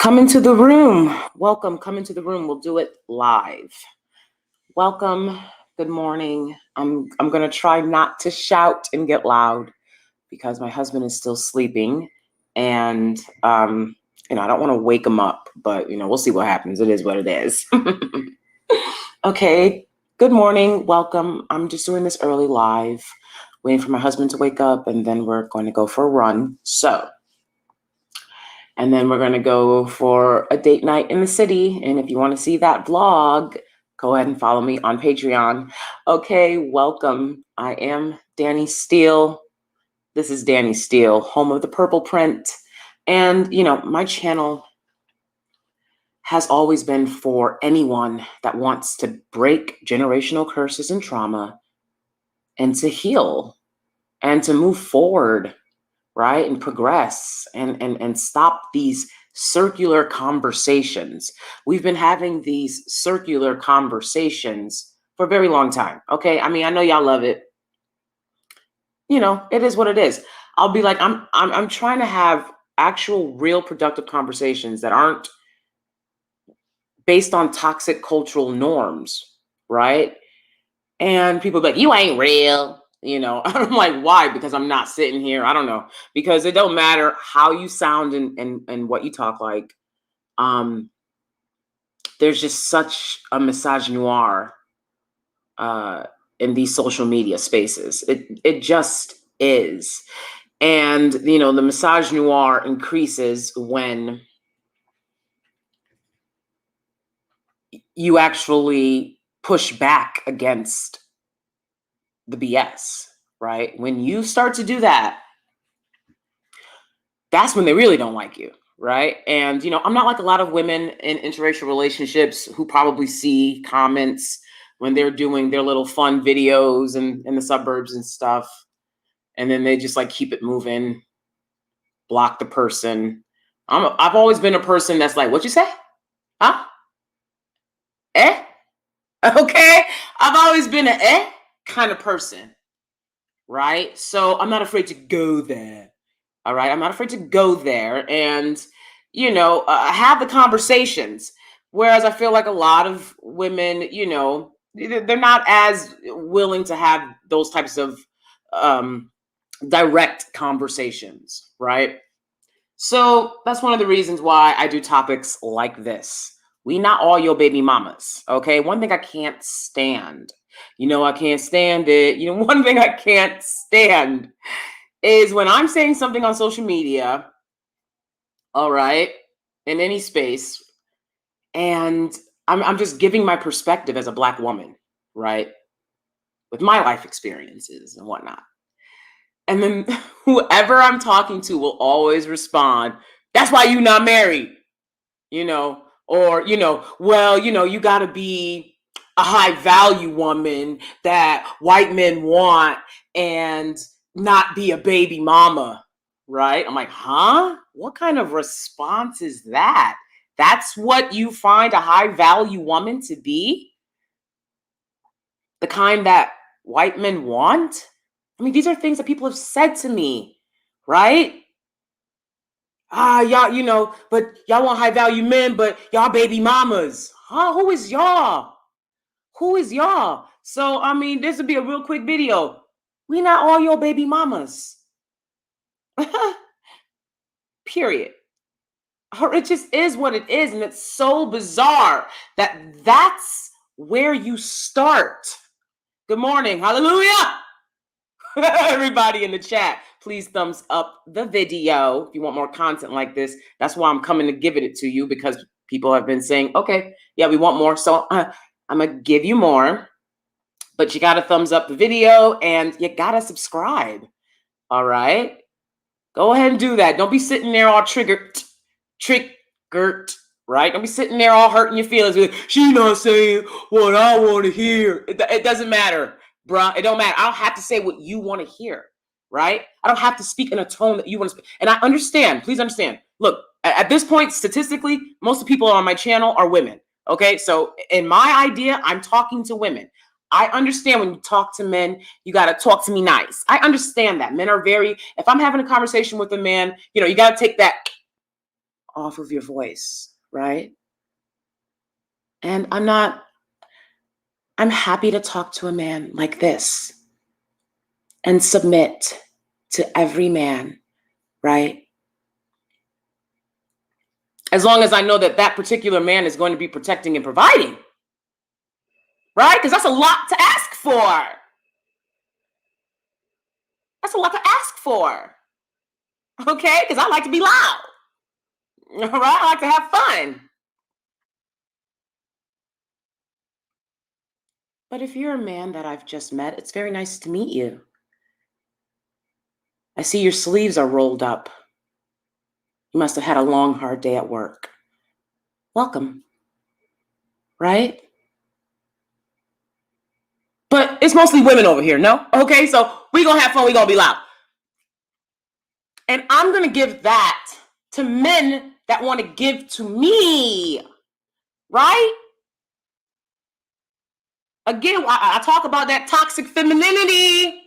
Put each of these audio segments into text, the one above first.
Come into the room. Welcome. Come into the room. We'll do it live. Welcome. Good morning. I'm going to try not to shout and get loud because my husband is still sleeping, and I don't want to wake him up, but we'll see what happens. It is what it is. Okay. Good morning. Welcome. I'm just doing this early live, waiting for my husband to wake up, and then we're going to go for a run. And then we're going to go for a date night in the city. And if you want to see that vlog, go ahead and follow me on Patreon. Okay, welcome. I am DanieSteel. This is DanieSteel, home of the purple print. And, my channel has always been for anyone that wants to break generational curses and trauma and to heal and to move forward, right? And progress and stop these circular conversations. We've been having these circular conversations for a very long time. Okay. I mean, I know y'all love it. It is what it is. I'll be like, I'm trying to have actual, real productive conversations that aren't based on toxic cultural norms, right? And people be like, you ain't real. I'm like, why? Because I'm not sitting here. I don't know. Because it don't matter how you sound and what you talk like. There's just such a misogynoir in these social media spaces. It just is. And, the misogynoir increases when you actually push back against the BS, right? When you start to do that, that's when they really don't like you, right? And, I'm not like a lot of women in interracial relationships who probably see comments when they're doing their little fun videos in the suburbs and stuff. And then they just like keep it moving, block the person. I've always been a person that's like, what you say? Huh? Eh? Okay. I've always been an kind of person, right? So I'm not afraid to go there. All right. I'm not afraid to go there and, have the conversations. Whereas I feel like a lot of women, they're not as willing to have those types of direct conversations. Right. So that's one of the reasons why I do topics like this. We not all your baby mamas. Okay. One thing I can't stand, I can't stand it. One thing I can't stand is when I'm saying something on social media, all right, in any space, and I'm just giving my perspective as a Black woman, right, with my life experiences and whatnot. And then whoever I'm talking to will always respond, that's why you not married, or, well, you got to be a high value woman that white men want and not be a baby mama, right? I'm like, huh? What kind of response is that? That's what you find a high value woman to be? The kind that white men want? I mean, these are things that people have said to me, right? Y'all, but y'all want high value men, but y'all baby mamas. Huh? Who is y'all? Who is y'all? So, I mean, this would be a real quick video. We not all your baby mamas. Period. It just is what it is. And it's so bizarre that that's where you start. Good morning. Hallelujah. Everybody in the chat, please thumbs up the video if you want more content like this. That's why I'm coming to give it to you, because people have been saying, okay, yeah, we want more. So I'm going to give you more, but you got to thumbs up the video and you got to subscribe. All right. Go ahead and do that. Don't be sitting there all triggered, right? Don't be sitting there all hurting your feelings. She not saying what I want to hear. It doesn't matter. Bruh, it don't matter. I don't have to say what you want to hear, right? I don't have to speak in a tone that you want to speak. And I understand. Please understand. Look, at this point, statistically, most of the people on my channel are women. Okay, so in my idea, I'm talking to women. I understand when you talk to men, you got to talk to me nice. I understand that. Men are if I'm having a conversation with a man, you got to take that off of your voice, right? And I'm happy to talk to a man like this and submit to every man, right? As long as I know that that particular man is going to be protecting and providing, right? Because that's a lot to ask for. That's a lot to ask for, okay? Because I like to be loud, all right? I like to have fun. But if you're a man that I've just met, it's very nice to meet you. I see your sleeves are rolled up. You must have had a long, hard day at work. Welcome, right? But it's mostly women over here, no? Okay, so we're going to have fun. We're going to be loud. And I'm going to give that to men that want to give to me, right? Again, I talk about that toxic femininity.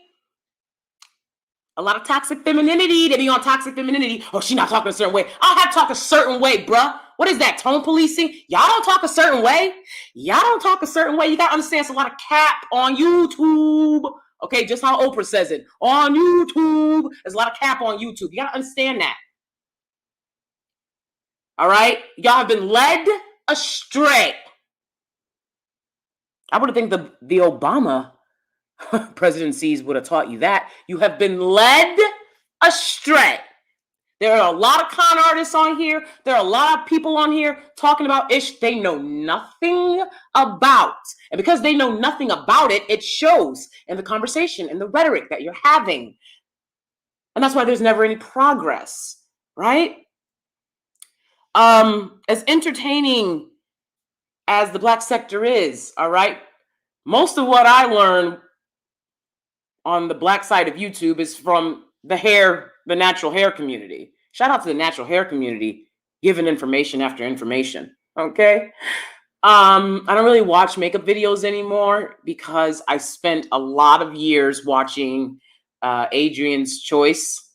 A lot of toxic femininity. They be on toxic femininity. Oh, she not talking a certain way. I'll have to talk a certain way, bruh. What is that? Tone policing? Y'all don't talk a certain way. Y'all don't talk a certain way. You got to understand it's a lot of cap on YouTube. Okay, just how Oprah says it. On YouTube. There's a lot of cap on YouTube. You got to understand that. All right? Y'all have been led astray. I would think the Obama presidencies would have taught you that. You have been led astray. There are a lot of con artists on here. There are a lot of people on here talking about ish they know nothing about. And because they know nothing about it, it shows in the conversation, in the rhetoric that you're having. And that's why there's never any progress, right? As entertaining as the Black sector is, all right, most of what I learned on the Black side of YouTube is from the natural hair community. Shout out to the natural hair community, giving information after information. Okay. I don't really watch makeup videos anymore because I spent a lot of years watching Adrian's Choice.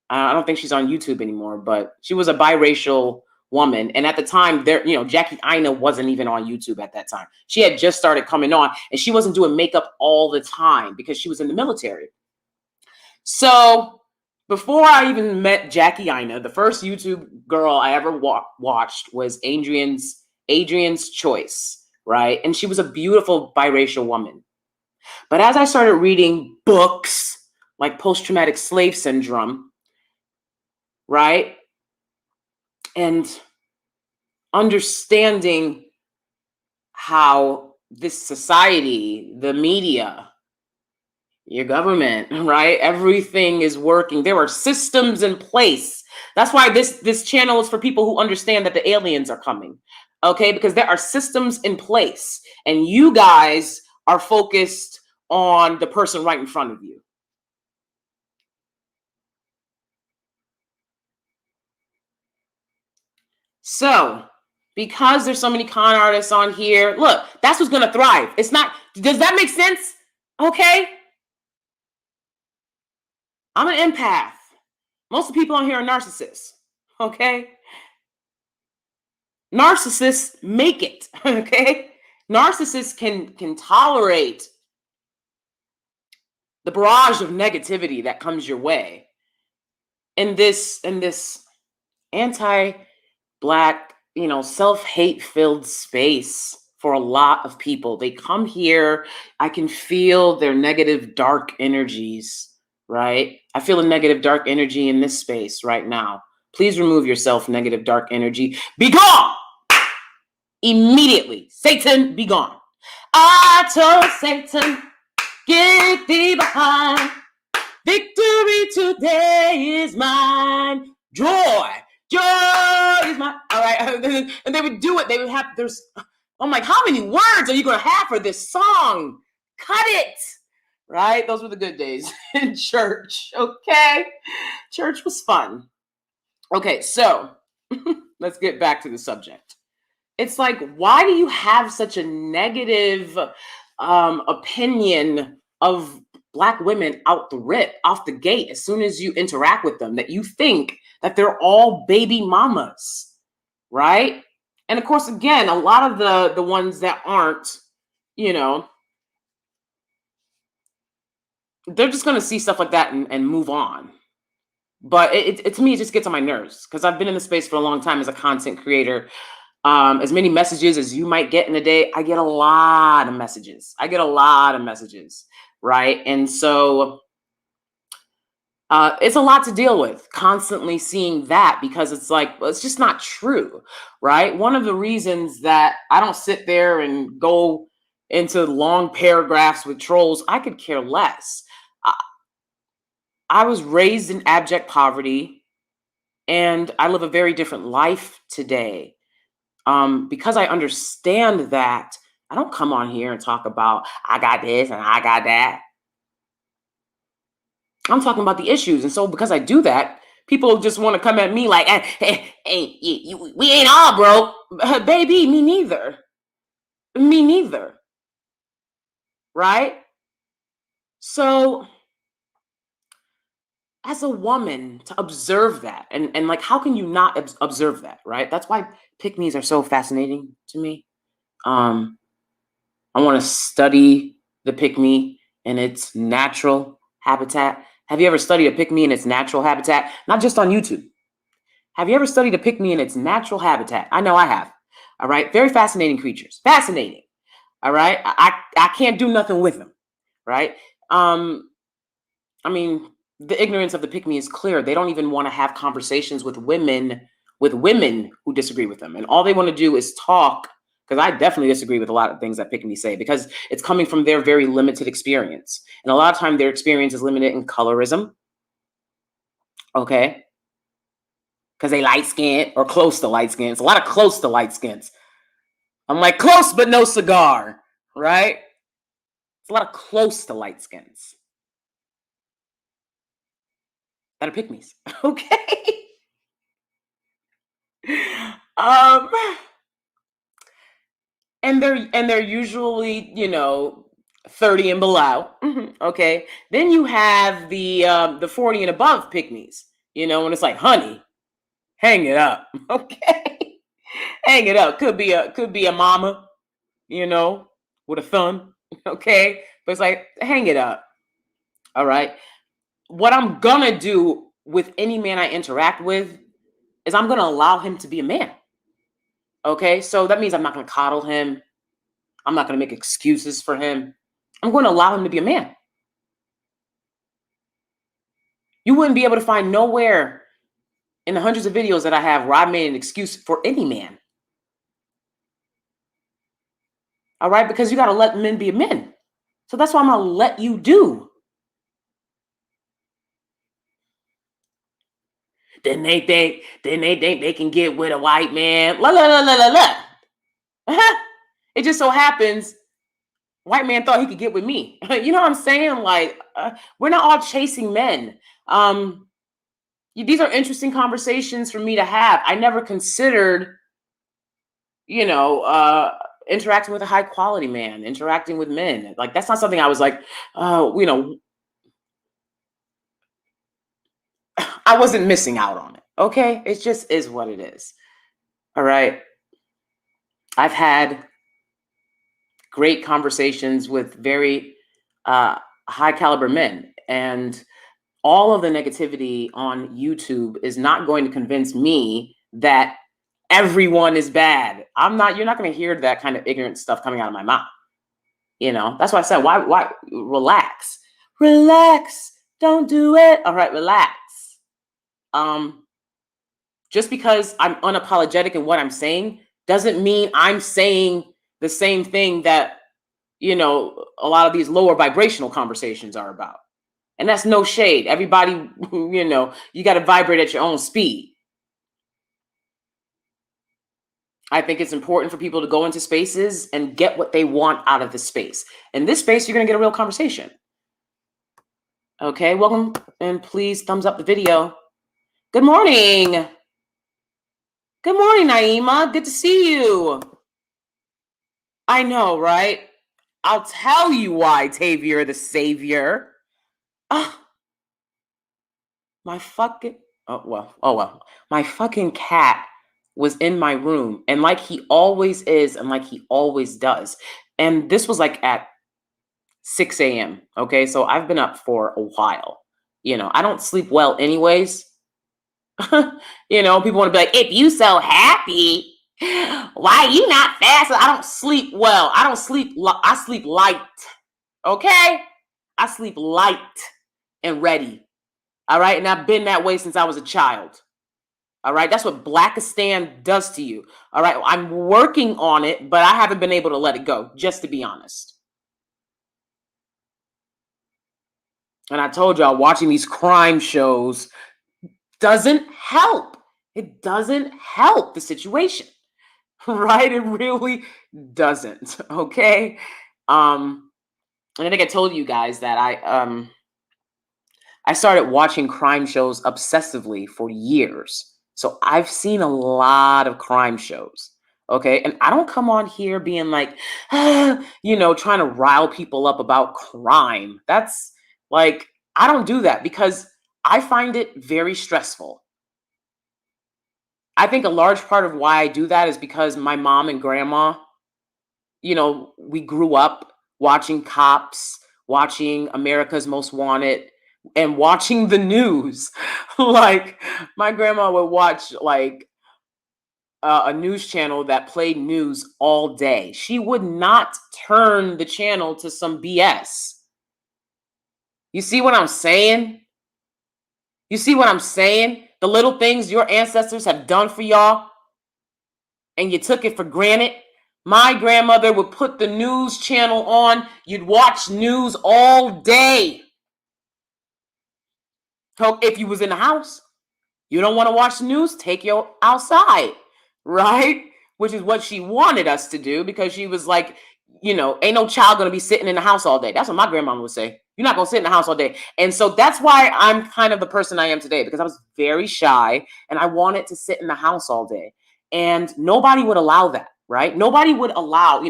I don't think she's on YouTube anymore, but she was a biracial woman. And at the time, Jackie Aina wasn't even on YouTube at that time. She had just started coming on, and she wasn't doing makeup all the time because she was in the military. So before I even met Jackie Aina, the first YouTube girl I ever watched was Adrian's Choice, right? And she was a beautiful biracial woman. But as I started reading books like Post-Traumatic Slave Syndrome, right? And understanding how this society, the media, your government, right? Everything is working. There are systems in place. That's why this channel is for people who understand that the aliens are coming, okay? Because there are systems in place, and you guys are focused on the person right in front of you. So, because there's so many con artists on here, look, that's who's going to thrive. It's not, does that make sense? Okay. I'm an empath. Most of the people on here are narcissists. Okay. Narcissists make it. Okay. Narcissists can tolerate the barrage of negativity that comes your way in this anti-Black, self-hate filled space for a lot of people. They come here. I can feel their negative, dark energies, right? I feel a negative, dark energy in this space right now. Please remove yourself, negative, dark energy. Be gone! Immediately. Satan, be gone. I told Satan, get thee behind. Victory today is mine. Joy is mine. All right. And they would do it. They would have, I'm like, how many words are you going to have for this song? Cut it. Right? Those were the good days in church. Okay. Church was fun. Okay. So let's get back to the subject. It's like, why do you have such a negative opinion of Black women off the gate, as soon as you interact with them, that you think that they're all baby mamas? right? And of course, again, a lot of the ones that aren't, you know, they're just gonna see stuff like that and move on. But to me, it just gets on my nerves because I've been in the space for a long time as a content creator. As many messages as you might get in a day, I get a lot of messages. I get a lot of messages, right? And so it's a lot to deal with constantly seeing that because it's like, well, it's just not true, right? One of the reasons that I don't sit there and go into long paragraphs with trolls, I could care less. I, I was raised in abject poverty and I live a very different life today. Because I understand that, I don't come on here and talk about I got this and I got that. I'm talking about the issues. And so because I do that, people just want to come at me like, hey, we ain't all broke. Baby, me neither. Me neither. Right? So as a woman to observe that and like how can you not observe that, right? That's why pick-me's are so fascinating to me. Um, I want to study the pick-me in its natural habitat. Have you ever studied a pick-me in its natural habitat? Not just on YouTube. Have you ever studied a pick-me in its natural habitat? I know I have. All right. Very fascinating creatures. Fascinating. All right. I can't do nothing with them. Right. I mean, the ignorance of the pick-me is clear. They don't even want to have conversations with women who disagree with them. And all they want to do is talk, because I definitely disagree with a lot of things that pick-me say, because it's coming from their very limited experience. And a lot of time their experience is limited in colorism. Okay. Because they light skinned or close to light skins. A lot of close to light skins. I'm like, close but no cigar, right? It's a lot of close to light skins that are pick-me's. Okay. um and they're usually, 30 and below. Okay. Then you have the 40 and above pick-me's, and it's like, honey, hang it up. Okay. Hang it up. Could be a mama, with a thumb. Okay. But it's like, hang it up. All right. What I'm gonna do with any man I interact with is I'm gonna allow him to be a man. Okay. So that means I'm not gonna coddle him. I'm not gonna make excuses for him. I'm gonna allow him to be a man. You wouldn't be able to find nowhere in the hundreds of videos that I have where I made an excuse for any man. All right, because you gotta let men be men. So that's what I'm gonna let you do. Then they think they can get with a white man. La la la la la la. It just so happens white man thought he could get with me. You know what I'm saying? Like, we're not all chasing men. These are interesting conversations for me to have. I never considered, you know, uh, interacting with a high quality man, interacting with men. Like, that's not something I was like, I wasn't missing out on it. Okay. It just is what it is. All right. I've had great conversations with very uh, high caliber men. And all of the negativity on YouTube is not going to convince me that everyone is bad. You're not going to hear that kind of ignorant stuff coming out of my mouth. That's why I said, why relax, relax, don't do it. All right, relax. Um, just because I'm unapologetic in what I'm saying doesn't mean I'm saying the same thing that, a lot of these lower vibrational conversations are about. And that's no shade. Everybody, you got to vibrate at your own speed. I think it's important for people to go into spaces and get what they want out of the space. In this space, you're going to get a real conversation. Okay, welcome, and please thumbs up the video. Good morning. Good morning, Naima. Good to see you. I know, right? I'll tell you why, Tavier the Savior. Ah, my fucking, oh well, my fucking cat was in my room, and like he always is, and like he always does. And this was like at 6 a.m. Okay, so I've been up for a while. I don't sleep well, anyways. People want to be like, if you so happy, why you not fast? I don't sleep well. I don't sleep. I sleep light. Okay, I sleep light and ready. All right, and I've been that way since I was a child. All right, that's what Blackistan does to you. All right, I'm working on it, but I haven't been able to let it go, just to be honest. And I told y'all, watching these crime shows doesn't help. It doesn't help the situation, right? It really doesn't. Okay. And I think I told you guys that I started watching crime shows obsessively for years. So I've seen a lot of crime shows. Okay. And I don't come on here being like, trying to rile people up about crime. That's like, I don't do that because I find it very stressful. I think a large part of why I do that is because my mom and grandma, we grew up watching Cops, watching America's Most Wanted, and watching the news. Like, my grandma would watch like a news channel that played news all day. She would not turn the channel to some BS. You see what I'm saying? You see what I'm saying? The little things your ancestors have done for y'all, and you took it for granted. My grandmother would put the news channel on. You'd watch news all day. So if you was in the house, you don't want to watch the news, take you outside, right? Which is what she wanted us to do, because she was like, ain't no child going to be sitting in the house all day. That's what my grandma would say. You're not going to sit in the house all day. And so that's why I'm kind of the person I am today, because I was very shy and I wanted to sit in the house all day. And nobody would allow that, right? Nobody would allow,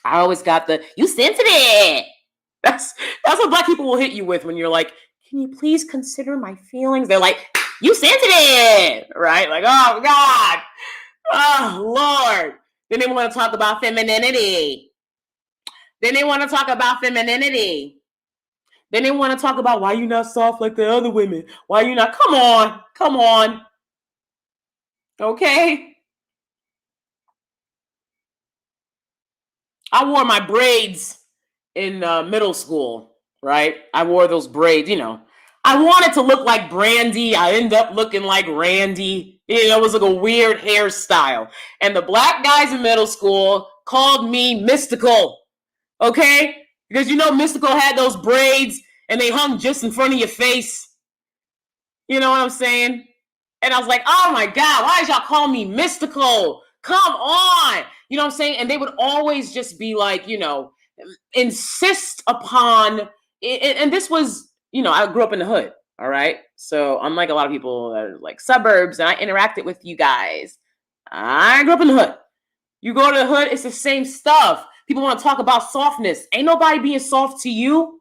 I always got you sensitive. That's what Black people will hit you with when you're like, can you please consider my feelings? They're like, you sensitive, right? Like, oh God, oh Lord. Then they want to talk about femininity. Then they want to talk about why you not soft like the other women. Why you not? Come on. Okay. I wore my braids in middle school, right? I wore those braids, I wanted to look like Brandy. I ended up looking like Randy. It was like a weird hairstyle. And the Black guys in middle school called me Mystical, okay? Because Mystical had those braids and they hung just in front of your face. You know what I'm saying? And I was like, oh my God, why did y'all call me Mystical? Come on. You know what I'm saying? And they would always just be like, insist upon, and this was, I grew up in the hood. All right. So unlike a lot of people that are like suburbs, and I interacted with you guys, I grew up in the hood. You go to the hood, it's the same stuff. People want to talk about softness. Ain't nobody being soft to you.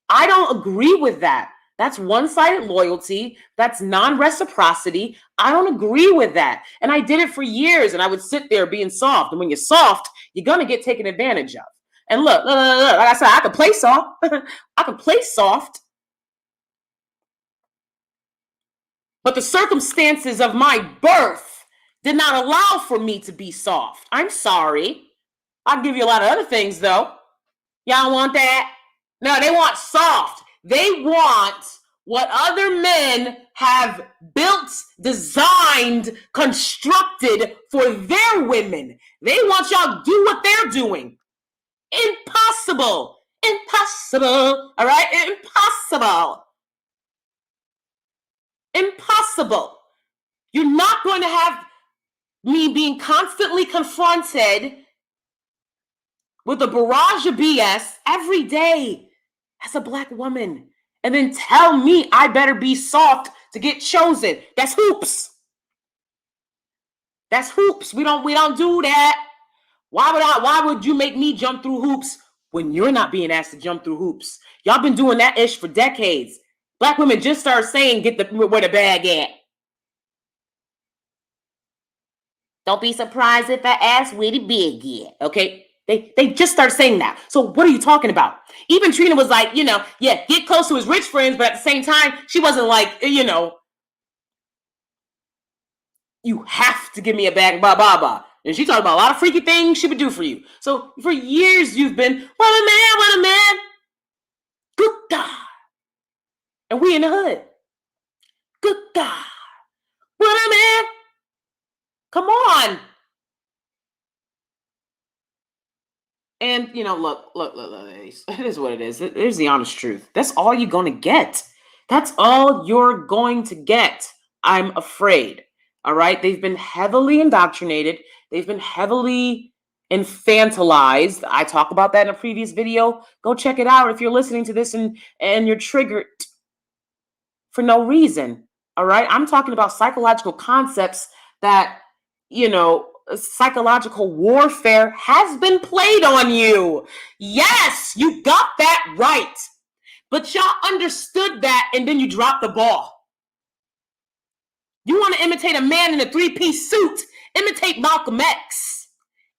I don't agree with that. That's one-sided loyalty. That's non-reciprocity. I don't agree with that. And I did it for years, and I would sit there being soft. And when you're soft, you're going to get taken advantage of. And look, like I said, I could play soft. I could play soft. But the circumstances of my birth did not allow for me to be soft. I'm sorry. I'll give you a lot of other things, though. Y'all want that? No, they want soft. They want what other men have built, designed, constructed for their women. They want y'all to do what they're doing. Impossible. Impossible. All right? Impossible. Impossible. You're not going to have me being constantly confronted with a barrage of BS every day as a Black woman, and then tell me I better be soft to get chosen. That's hoops. That's hoops. We don't do that. Why would you make me jump through hoops when you're not being asked to jump through hoops? Y'all been doing that ish for decades. Black women just started saying, where the bag at. Don't be surprised if I ask where the big get. Okay. They just start saying that. So what are you talking about? Even Trina was like, yeah, get close to his rich friends, but at the same time, she wasn't like, you have to give me a bag, blah, blah, blah. And she talked about a lot of freaky things she would do for you. So for years, you've been, what a man. Good God. And we in the hood. Good God. What a man. Come on. And, look, it is what it is. There's the honest truth. That's all you're going to get. That's all you're going to get. I'm afraid. All right. They've been heavily indoctrinated. They've been heavily infantilized. I talk about that in a previous video. Go check it out if you're listening to this and you're triggered for no reason. All right. I'm talking about psychological concepts that, psychological warfare has been played on you. Yes, you got that right. But y'all understood that and then you dropped the ball. You want to imitate a man in a three-piece suit? Imitate Malcolm X.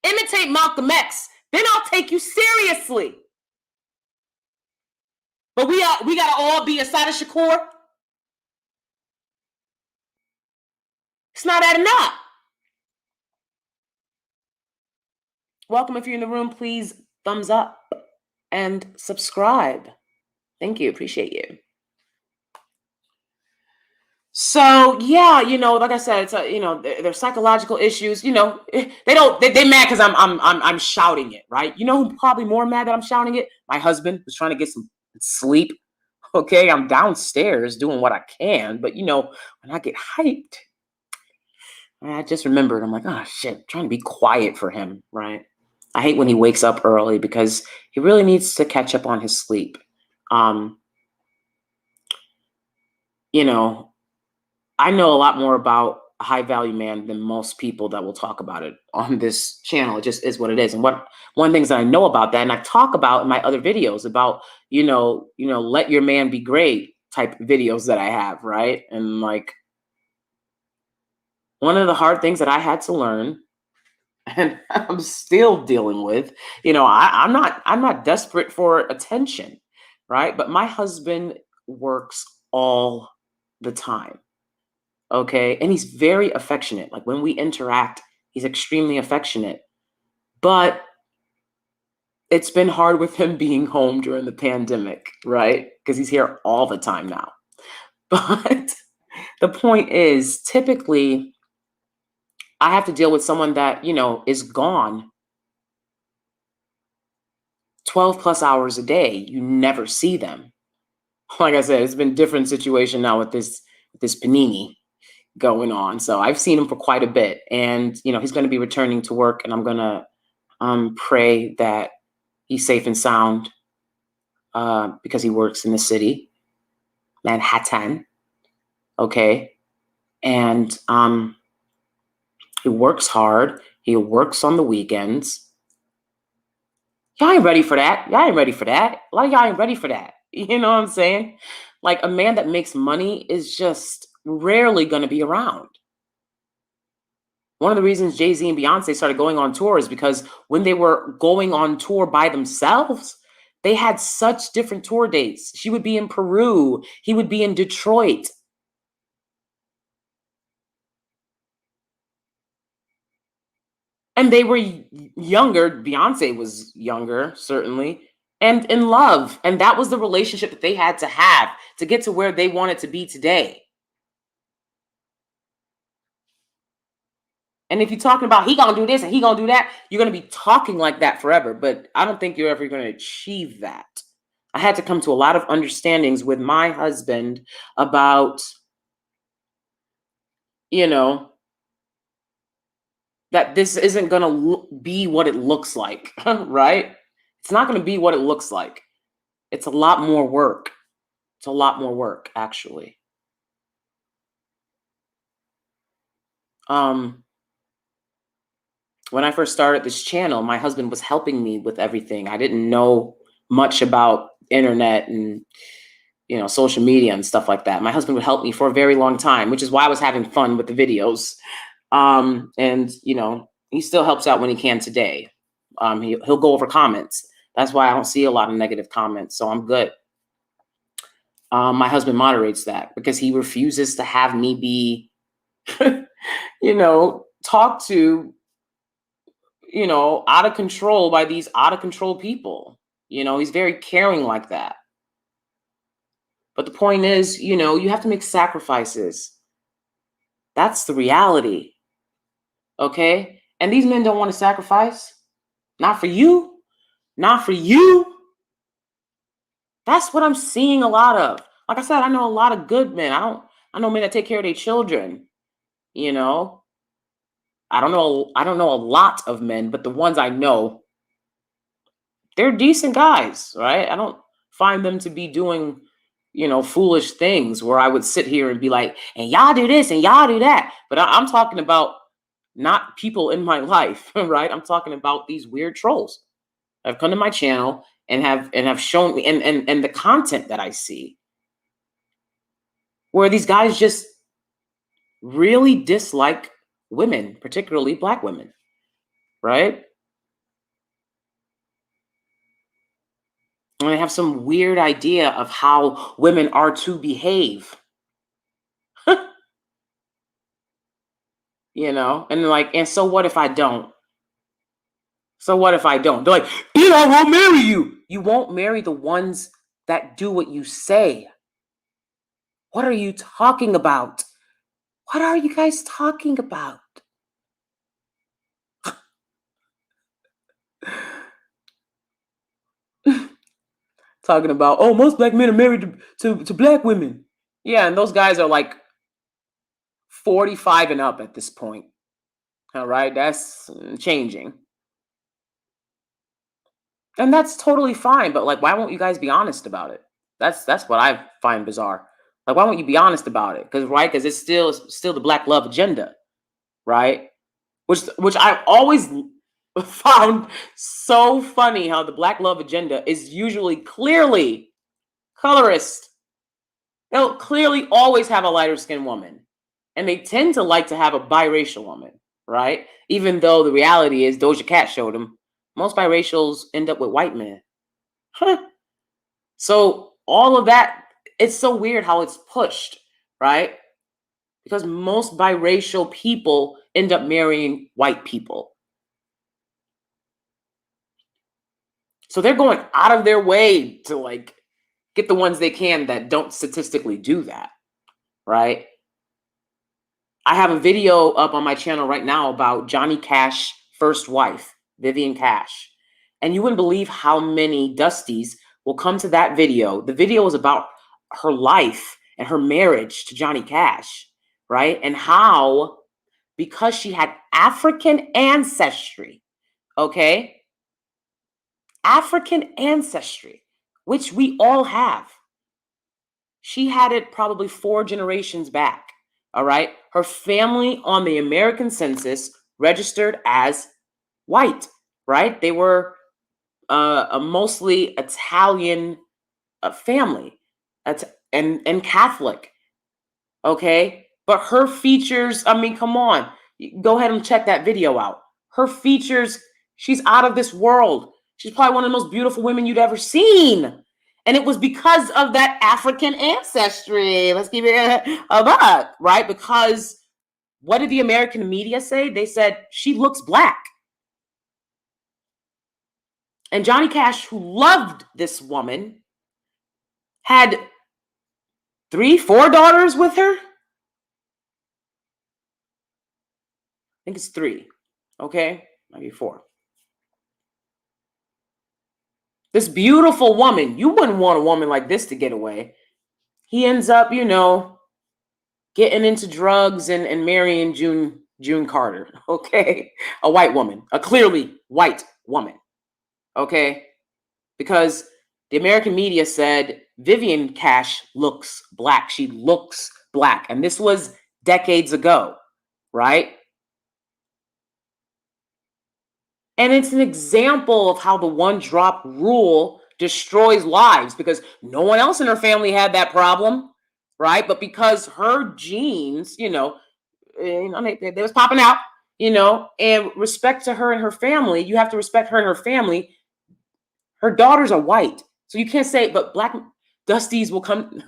Imitate Malcolm X. Then I'll take you seriously. But we got to all be Assata Shakur. It's not adding up. Welcome. If you're in the room, please thumbs up and subscribe. Thank you. Appreciate you. So yeah, like I said, it's there's psychological issues. They mad because I'm shouting it, right? Who probably more mad that I'm shouting it? My husband was trying to get some sleep. Okay, I'm downstairs doing what I can, but when I get hyped, I just remembered. I'm like, oh shit, I'm trying to be quiet for him, right? I hate when he wakes up early because he really needs to catch up on his sleep. I know a lot more about a high value man than most people that will talk about it on this channel. It just is what it is. And one of the things that I know about that, and I talk about in my other videos about, let your man be great type videos that I have, right? And like one of the hard things that I had to learn and I'm still dealing with, I'm not desperate for attention, right? But my husband works all the time. Okay. And he's very affectionate. Like when we interact, he's extremely affectionate. But it's been hard with him being home during the pandemic, right? Because he's here all the time now. But the point is, typically, I have to deal with someone that, is gone 12 plus hours a day. You never see them. Like I said, it's been a different situation now with this panini going on. So I've seen him for quite a bit, and he's going to be returning to work, and I'm going to pray that he's safe and sound because he works in the city, Manhattan. Okay. And he works hard. He works on the weekends. Y'all ain't ready for that. Y'all ain't ready for that. A lot of y'all ain't ready for that. You know what I'm saying? Like a man that makes money is just rarely going to be around. One of the reasons Jay-Z and Beyonce started going on tour is because when they were going on tour by themselves, they had such different tour dates. She would be in Peru. He would be in Detroit. And they were younger. Beyonce was younger, certainly, and in love. And that was the relationship that they had to have to get to where they wanted to be today. And if you're talking about he gonna do this and he gonna do that, you're gonna be talking like that forever. But I don't think you're ever gonna achieve that. I had to come to a lot of understandings with my husband about, that this isn't gonna be what it looks like, right? It's not gonna be what it looks like. It's a lot more work. It's a lot more work, actually. When I first started this channel, my husband was helping me with everything. I didn't know much about internet and, social media and stuff like that. My husband would help me for a very long time, which is why I was having fun with the videos. And he still helps out when he can today. He'll go over comments. That's why I don't see a lot of negative comments. So I'm good. My husband moderates that because he refuses to have me be, talked to, out of control by these out of control people. He's very caring like that. But the point is, you have to make sacrifices. That's the reality. Okay? And these men don't want to sacrifice. Not for you. Not for you. That's what I'm seeing a lot of. Like I said, I know a lot of good men. I know men that take care of their children. I don't know a lot of men, but the ones I know, they're decent guys, right? I don't find them to be doing, foolish things where I would sit here and be like, and y'all do this and y'all do that. But I'm talking about not people in my life, right? I'm talking about these weird trolls that have come to my channel and have shown me and the content that I see, where these guys just really dislike women, particularly Black women, right? And they have some weird idea of how women are to behave. And so what if I don't? So what if I don't? They're like, then I won't marry you. You won't marry the ones that do what you say. What are you talking about? What are you guys talking about? Talking about, oh, most Black men are married to Black women. Yeah, and those guys are like 45 and up at this point. All right, that's changing. And that's totally fine, but like, why won't you guys be honest about it? That's what I find bizarre. Like, why won't you be honest about it? Because it's still the Black love agenda, right? Which I've always found so funny, how the Black love agenda is usually clearly colorist. They'll clearly always have a lighter skinned woman, and they tend to like to have a biracial woman, right? Even though the reality is, Doja Cat showed them, most biracials end up with white men. So all of that, it's so weird how it's pushed, right? Because most biracial people end up marrying white people. So they're going out of their way to like get the ones they can that don't statistically do that, right? I have a video up on my channel right now about Johnny Cash's first wife, Vivian Cash. And you wouldn't believe how many Dusties will come to that video. The video is about her life and her marriage to Johnny Cash, right? And how, because she had African ancestry, okay? African ancestry, which we all have. She had it probably 4 generations back, all right? Her family on the American census registered as white, right? They were a mostly Italian family and Catholic, okay? But her features, I mean, come on. Go ahead and check that video out. Her features, she's out of this world. She's probably one of the most beautiful women you'd ever seen. And it was because of that African ancestry. Let's keep it a buck, right? Because what did the American media say? They said she looks Black. And Johnny Cash, who loved this woman, had 3, 4 daughters with her. I think it's 3. Okay, maybe 4. This beautiful woman, you wouldn't want a woman like this to get away. He ends up, getting into drugs and marrying June Carter, okay? A white woman, a clearly white woman, okay? Because the American media said Vivian Cash looks Black. She looks Black. And this was decades ago, right? And it's an example of how the one-drop rule destroys lives, because no one else in her family had that problem, right? But because her genes, they was popping out, and respect to her and her family. You have to respect her and her family. Her daughters are white. So you can't say, but black Dusties will come,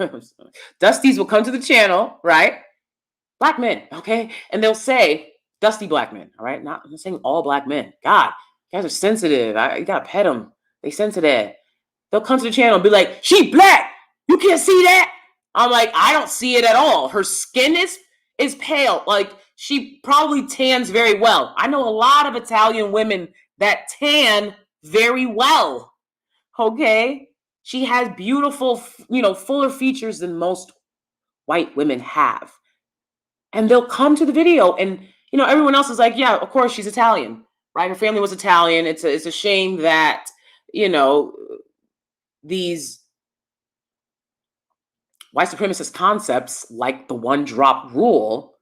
Dusties will come to the channel, right? Black men, okay? And they'll say, dusty black men, all right? I'm not saying all black men. God, you guys are sensitive. You gotta pet them. They sensitive. They'll come to the channel and be like, she black. You can't see that. I'm like, I don't see it at all. Her skin is pale. Like, she probably tans very well. I know a lot of Italian women that tan very well. Okay? She has beautiful, fuller features than most white women have. And they'll come to the video and, everyone else is like, yeah, of course she's Italian, right? Her family was Italian. It's a shame that, these white supremacist concepts like the one drop rule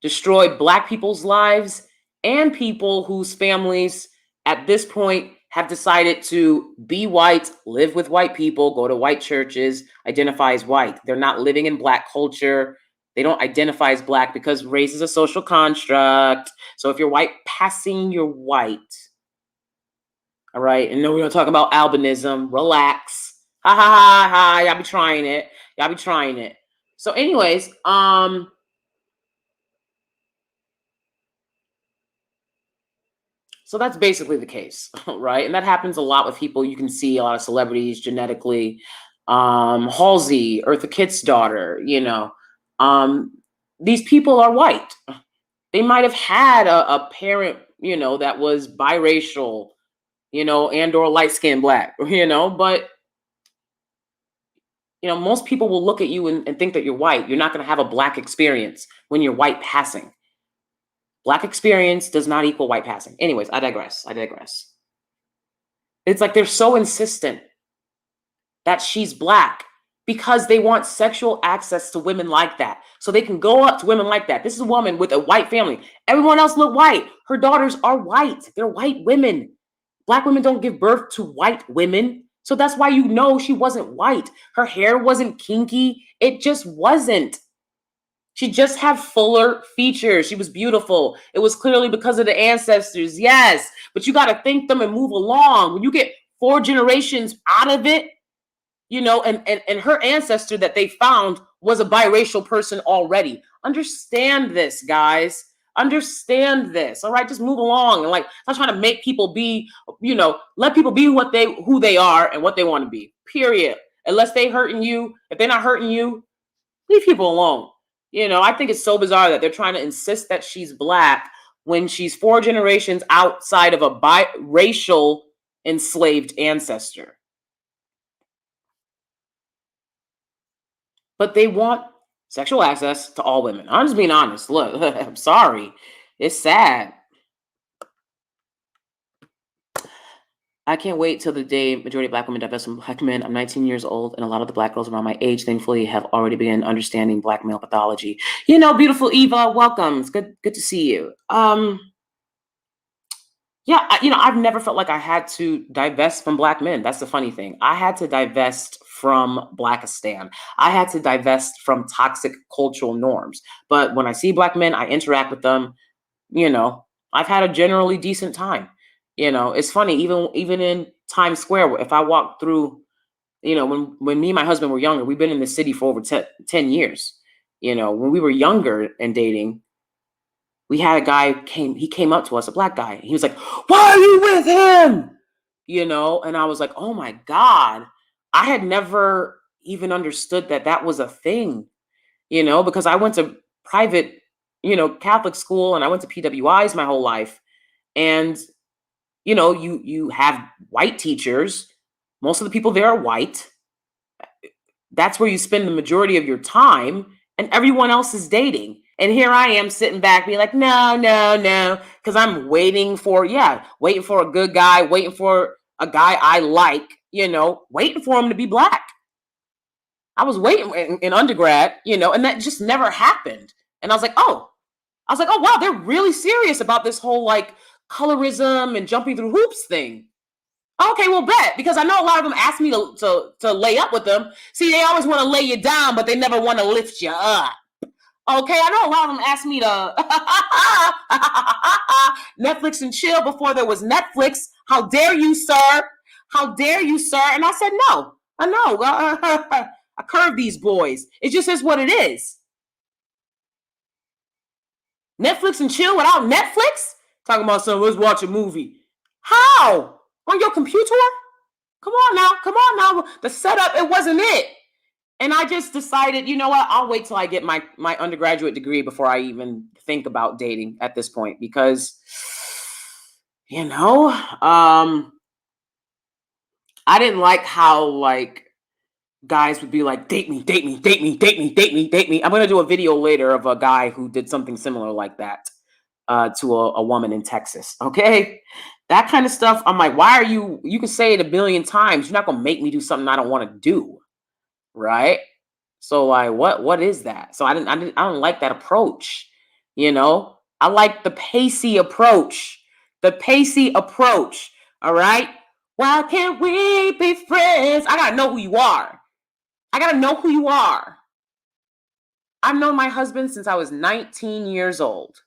destroy Black people's lives and people whose families at this point have decided to be white, live with white people, go to white churches, identify as white. They're not living in Black culture. They don't identify as Black because race is a social construct. So if you're white passing, you're white. All right. And then we're going to talk about albinism. Relax. Ha ha ha ha. Y'all be trying it. Y'all be trying it. So anyways, so that's basically the case, right? And that happens a lot with people. You can see a lot of celebrities genetically. Halsey, Eartha Kitt's daughter, these people are white. They might have had a parent, that was biracial, and or light-skinned Black, but most people will look at you and think that you're white. You're not going to have a Black experience when you're white passing. Black experience does not equal white passing. Anyways, I digress. It's like they're so insistent that she's Black because they want sexual access to women like that. So they can go up to women like that. This is a woman with a white family. Everyone else look white. Her daughters are white. They're white women. Black women don't give birth to white women. So that's why she wasn't white. Her hair wasn't kinky. It just wasn't. She just had fuller features. She was beautiful. It was clearly because of the ancestors. Yes, but you got to thank them and move along. When you get 4 generations out of it, and her ancestor that they found was a biracial person already. Understand this, guys. Understand this. All right, just move along. And I'm trying to make people be, let people be who they are and what they want to be. Period. Unless they hurting you, if they're not hurting you, leave people alone. I think it's so bizarre that they're trying to insist that she's Black when she's 4 generations outside of a biracial enslaved ancestor. But they want sexual access to all women. I'm just being honest. Look, I'm sorry. It's sad. I can't wait till the day majority of Black women divest from Black men. I'm 19 years old, and a lot of the Black girls around my age, thankfully, have already begun understanding Black male pathology. Beautiful Eva, welcome. It's good to see you. I've never felt like I had to divest from Black men. That's the funny thing. I had to divest from Blackistan. I had to divest from toxic cultural norms. But when I see Black men, I interact with them. I've had a generally decent time. It's funny, even in Times Square, if I walk through, when me and my husband were younger, we've been in the city for over 10 years. When we were younger and dating, we had a guy he came up to us, a Black guy. He was like, why are you with him? And I was like, oh my God, I had never even understood that was a thing, because I went to private, Catholic school, and I went to PWIs my whole life. And you have white teachers. Most of the people there are white. That's where you spend the majority of your time, and everyone else is dating. And here I am sitting back being like, no, because I'm waiting for a good guy, waiting for a guy I like, waiting for him to be Black. I was waiting in undergrad, and that just never happened. And I was like, oh wow, they're really serious about this whole colorism and jumping through hoops thing. Okay, well, bet, because I know a lot of them ask me to lay up with them. See, they always want to lay you down, but they never want to lift you up. Okay, I know a lot of them asked me to Netflix and chill before there was Netflix. How dare you, sir? How dare you, sir? And I said, no, I know. I curve these boys. It just is what it is. Netflix and chill without Netflix? Talking about some, let's watch a movie. How? On your computer? Come on now. Come on now. The setup, it wasn't it. And I just decided, you know what? I'll wait till I get my undergraduate degree before I even think about dating at this point, because, you know, I didn't like how like guys would be like, date me, date me, date me, date me, date me, date me. I'm gonna do a video later of a guy who did something similar like that to a woman in Texas. Okay, that kind of stuff. I'm like, why are you? You can say it a billion times. You're not gonna make me do something I don't want to do, right? So like, what is that? So I don't like that approach. You know, I like the pacey approach. The pacey approach. All right. Why can't we be friends? I gotta know who you are. I gotta know who you are. I've known my husband since I was 19 years old.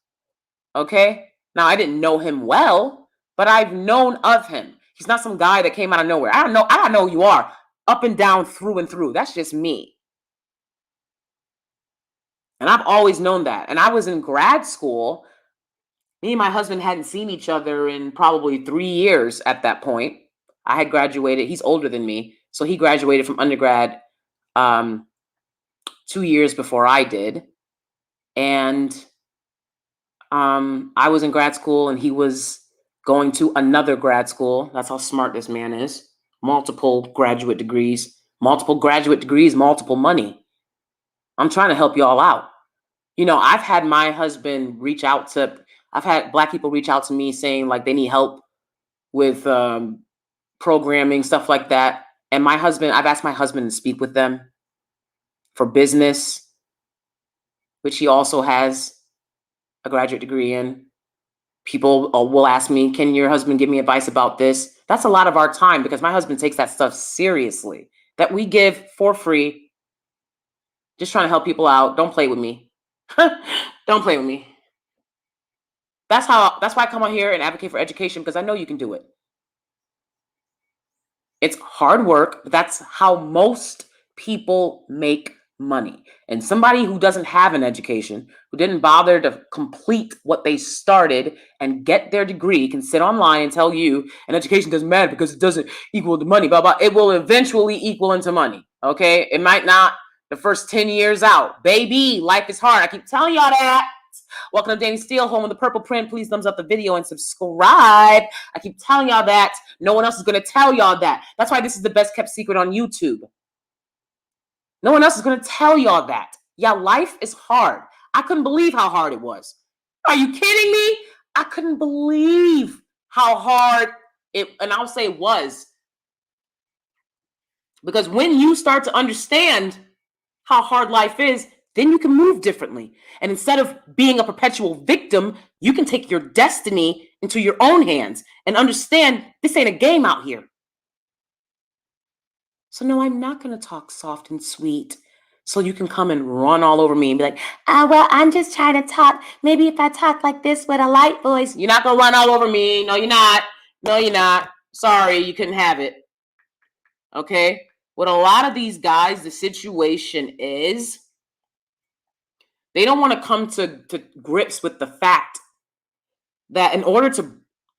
Okay. Now I didn't know him well, but I've known of him. He's not some guy that came out of nowhere. I don't know. I don't know who you are, up and down, through and through. That's just me. And I've always known that. And I was in grad school. Me and my husband hadn't seen each other in probably 3 years at that point. I had graduated. He's older than me. So he graduated from undergrad 2 years before I did. And I was in grad school and he was going to another grad school. That's how smart this man is. Multiple graduate degrees, multiple money. I'm trying to help y'all out. You know, I've had my husband I've had Black people reach out to me saying like they need help with programming, stuff like that. And I've asked my husband to speak with them for business, which he also has a graduate degree in. People will ask me, can your husband give me advice about this? That's a lot of our time because my husband takes that stuff seriously, that we give for free. Just trying to help people out. Don't play with me. Don't play with me. That's why I come on here and advocate for education, because I know you can do it. It's hard work, but that's how most people make money. And somebody who doesn't have an education, who didn't bother to complete what they started and get their degree, can sit online and tell you an education doesn't matter because it doesn't equal the money, blah, blah. It will eventually equal into money. Okay. It might not the first 10 years out. Baby, life is hard. I keep telling y'all that. Welcome to DanieSteel, home of the purple print. Please thumbs up the video and subscribe. I keep telling y'all that. No one else is going to tell y'all that. That's why this is the best kept secret on YouTube. No one else is going to tell y'all that. Yeah, life is hard. I couldn't believe how hard it was. Are you kidding me? I couldn't believe how hard it, and I'll say it was. Because when you start to understand how hard life is, then you can move differently. And instead of being a perpetual victim, you can take your destiny into your own hands and understand this ain't a game out here. So no, I'm not going to talk soft and sweet so you can come and run all over me and be like, well, I'm just trying to talk. Maybe if I talk like this with a light voice, you're not going to run all over me. No, you're not. No, you're not. Sorry, you couldn't have it. Okay? With a lot of these guys, the situation is they don't want to come to grips with the fact that in order to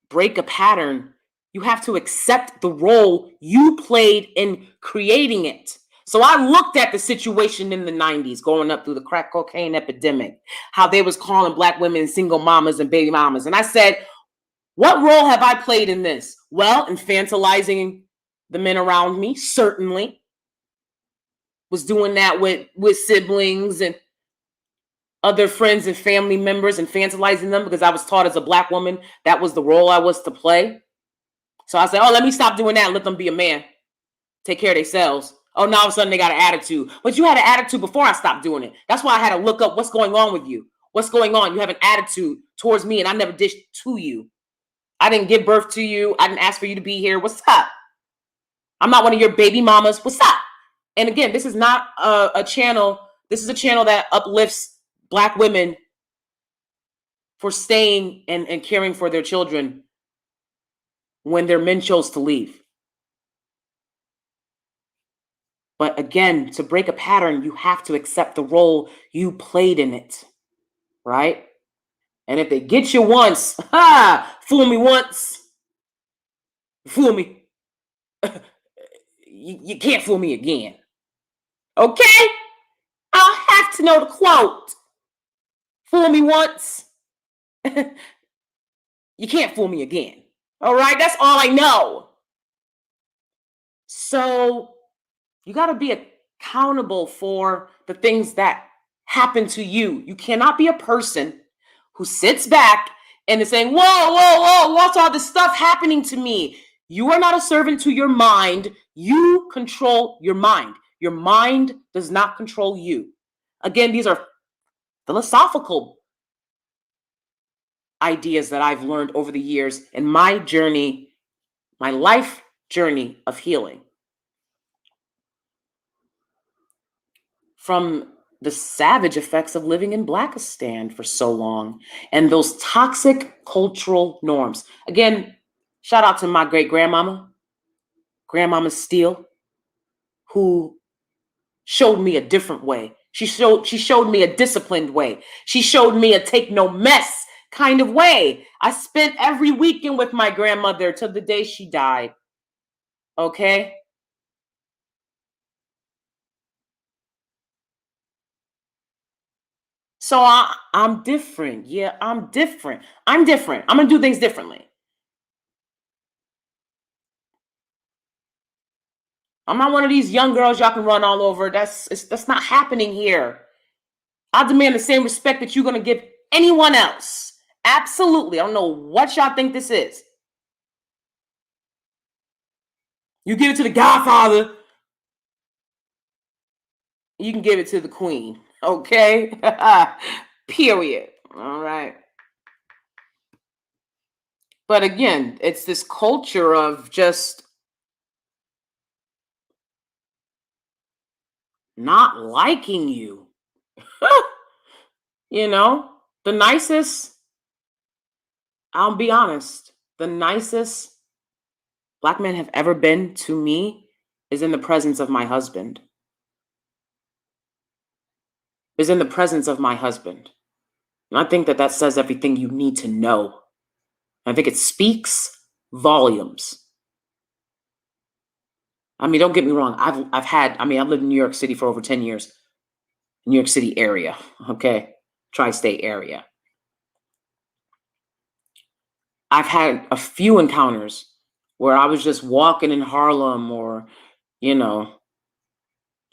break a pattern, you have to accept the role you played in creating it. So I looked at the situation in the 90s, going up through the crack cocaine epidemic, how they was calling Black women single mamas and baby mamas. And I said, what role have I played in this? Well, infantilizing the men around me, certainly. Was doing that with siblings and other friends and family members, infantilizing them because I was taught as a Black woman that was the role I was to play. So I said, oh, let me stop doing that and let them be a man. Take care of themselves. Oh, now all of a sudden they got an attitude. But you had an attitude before I stopped doing it. That's why I had to look up what's going on with you. What's going on? You have an attitude towards me and I never dished to you. I didn't give birth to you. I didn't ask for you to be here. What's up? I'm not one of your baby mamas. What's up? And again, this is not a channel. This is a channel that uplifts Black women for staying and caring for their children when their men chose to leave. But again, to break a pattern, you have to accept the role you played in it, right? And if they get you once, fool me once, fool me, you can't fool me again. Okay? I'll have to know the quote. Fool me once, you can't fool me again. All right? That's all I know. So you got to be accountable for the things that happen to you. You cannot be a person who sits back and is saying, whoa, whoa, whoa, what's all this stuff happening to me? You are not a servant to your mind. You control your mind. Your mind does not control you. Again, these are philosophical ideas that I've learned over the years in my journey, my life journey of healing. From the savage effects of living in Blackistan for so long and those toxic cultural norms. Again, shout out to my great grandmama, Grandmama Steel, who showed me a different way. She showed me a disciplined way. She showed me a take no mess kind of way. I spent every weekend with my grandmother till the day she died. Okay? So I'm different. Yeah, I'm different. I'm different. I'm going to do things differently. I'm not one of these young girls y'all can run all over. That's not happening here. I demand the same respect that you're going to give anyone else. Absolutely. I don't know what y'all think this is. You give it to the Godfather, you can give it to the Queen. Okay? Period. All right. But again, it's this culture of just not liking you. You know, the nicest, I'll be honest, the nicest Black men have ever been to me is in the presence of my husband. Is in the presence of my husband. And I think that that says everything you need to know. I think it speaks volumes. I mean, don't get me wrong. I've lived in New York City for over 10 years. New York City area, okay? Tri-state area. I've had a few encounters where I was just walking in Harlem or, you know,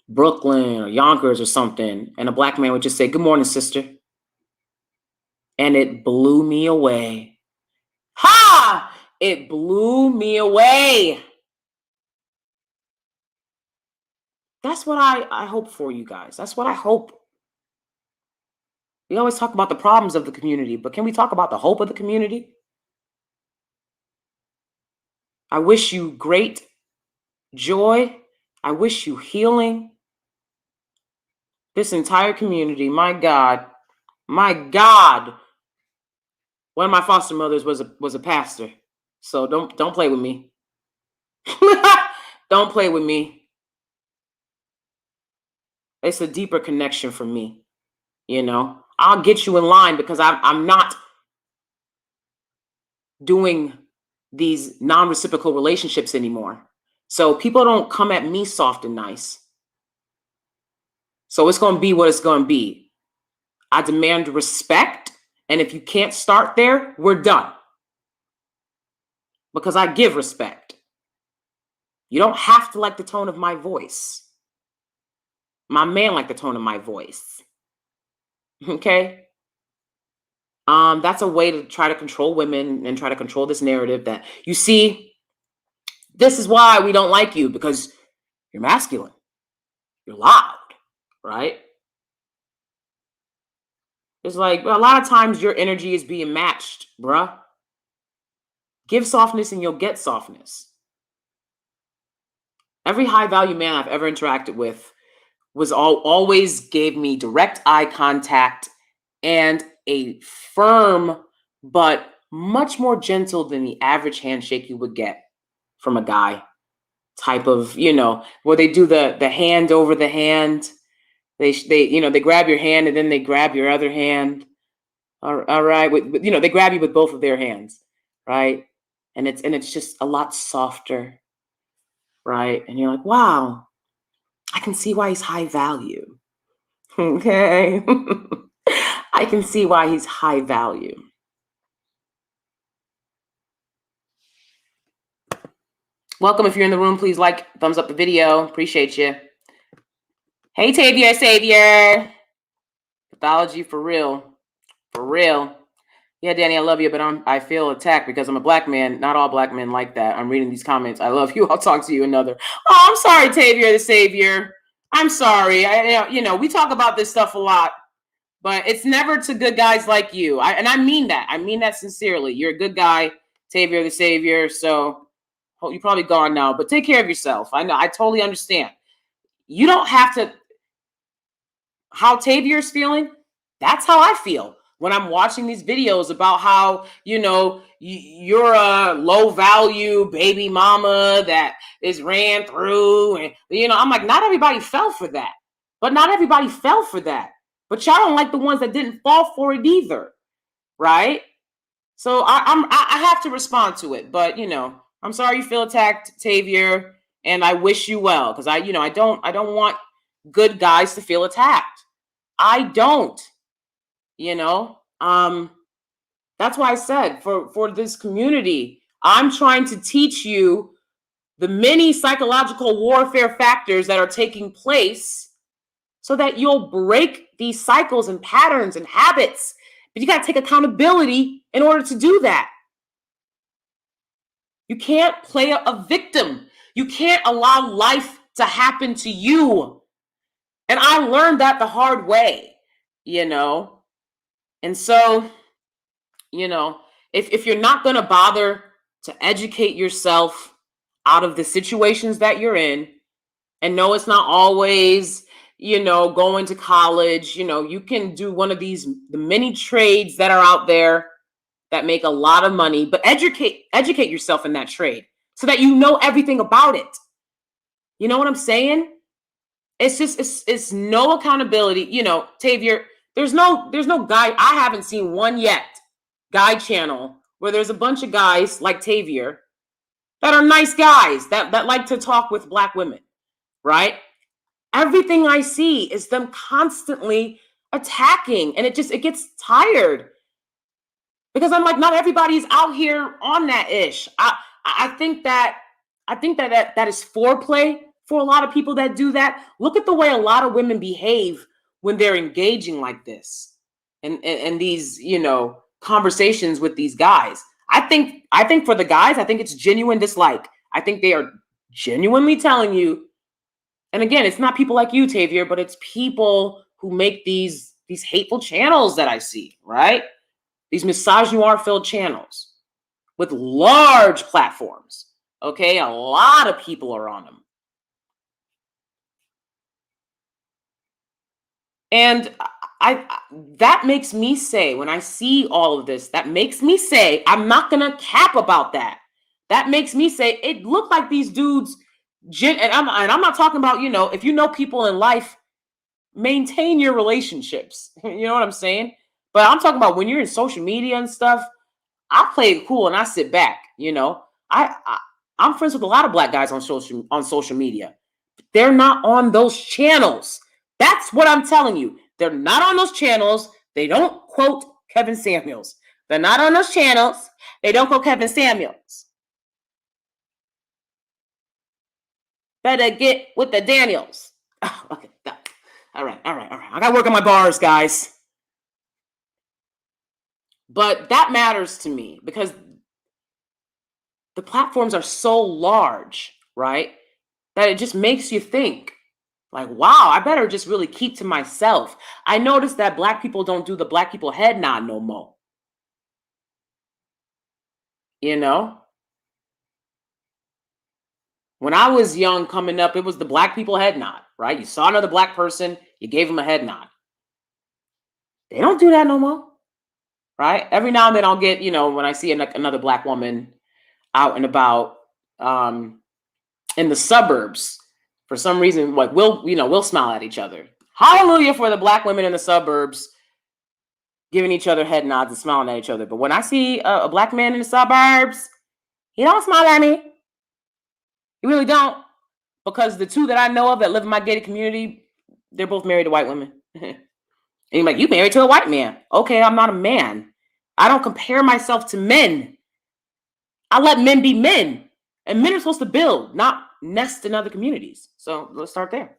Brooklyn or Yonkers or something, and a Black man would just say, "Good morning, sister." And it blew me away. Ha! It blew me away. That's what I hope for you guys. That's what I hope. We always talk about the problems of the community, but can we talk about the hope of the community? I wish you great joy. I wish you healing. This entire community, my God, my God. One of my foster mothers was a pastor. So don't play with me. Don't play with me. It's a deeper connection for me. You know, I'll get you in line because I'm not doing these non-reciprocal relationships anymore. So people don't come at me soft and nice. So it's going to be what it's going to be. I demand respect. And if you can't start there, we're done. Because I give respect. You don't have to like the tone of my voice. My man liked the tone of my voice. Okay? That's a way to try to control women and try to control this narrative that, you see, this is why we don't like you, because you're masculine. You're loud, right? It's like, a lot of times your energy is being matched, bruh. Give softness and you'll get softness. Every high value man I've ever interacted with was always gave me direct eye contact and a firm but much more gentle than the average handshake you would get from a guy type of, where they do the hand over the hand. They grab your hand and then they grab your other hand. All right, they grab you with both of their hands, right? And it's just a lot softer, right? And you're like, wow, I can see why he's high value. Okay. I can see why he's high value. Welcome. If you're in the room, please thumbs up the video. Appreciate you. Hey, Tavia, Savior. Pathology for real. For real. Yeah, Danie, I love you, but I feel attacked because I'm a black man. Not all black men like that. I'm reading these comments. I love you. I'll talk to you another. Oh, I'm sorry, Tavia the Savior. I'm sorry. We talk about this stuff a lot, but it's never to good guys like you. And I mean that. I mean that sincerely. You're a good guy, Tavia the Savior. So you're probably gone now, but take care of yourself. I know. I totally understand. You don't have to. How Tavier's feeling, that's how I feel when I'm watching these videos about how, you're a low value baby mama that is ran through. And, I'm like, not everybody fell for that. But not everybody fell for that. But y'all don't like the ones that didn't fall for it either. Right? So I have to respond to it. But, I'm sorry you feel attacked, Tavier. And I wish you well. Because I don't want good guys to feel attacked. I don't. That's why I said for this community, I'm trying to teach you the many psychological warfare factors that are taking place so that you'll break these cycles and patterns and habits. But you got to take accountability in order to do that. You can't play a victim. You can't allow life to happen to you. And I learned that the hard way, And so, if you're not going to bother to educate yourself out of the situations that you're in, and no, it's not always, going to college, you can do one of the many trades that are out there that make a lot of money, but educate yourself in that trade so that you know everything about it. You know what I'm saying? It's just, it's no accountability, Tavier. There's no guy. I haven't seen one yet. Guy channel where there's a bunch of guys like Tavier that are nice guys that like to talk with black women, right? Everything I see is them constantly attacking, and it gets tired because I'm like, not everybody's out here on that ish. I think that is foreplay for a lot of people that do that. Look at the way a lot of women behave when they're engaging like this and these, conversations with these guys. I think for the guys, I think it's genuine dislike. I think they are genuinely telling you, and again, it's not people like you, Tavier, but it's people who make these hateful channels that I see, right? These misogynoir-filled channels with large platforms. Okay, a lot of people are on them. And that makes me say, when I see all of this, that makes me say, I'm not going to cap about that. That makes me say, it looked like these dudes, and I'm not talking about, if you know people in life, maintain your relationships. You know what I'm saying? But I'm talking about when you're in social media and stuff, I play it cool and I sit back, I'm friends with a lot of black guys on social media. They're not on those channels. That's what I'm telling you. They're not on those channels. They don't quote Kevin Samuels. They're not on those channels. They don't quote Kevin Samuels. Better get with the Daniels. Oh, okay. All right. I got to work on my bars, guys. But that matters to me because the platforms are so large, right? That it just makes you think. Like, wow, I better just really keep to myself. I noticed that black people don't do the black people head nod no more. When I was young coming up, it was the black people head nod, right? You saw another black person, you gave them a head nod. They don't do that no more, right? Every now and then I'll get, when I see another black woman out and about um, in the suburbs, for some reason, like we'll smile at each other. Hallelujah for the black women in the suburbs giving each other head nods and smiling at each other. But when I see a black man in the suburbs, he don't smile at me. He really don't. Because the two that I know of that live in my gated community, they're both married to white women. And you're like, you married to a white man. Okay, I'm not a man. I don't compare myself to men. I let men be men. And men are supposed to build, not nest in other communities. So let's start there.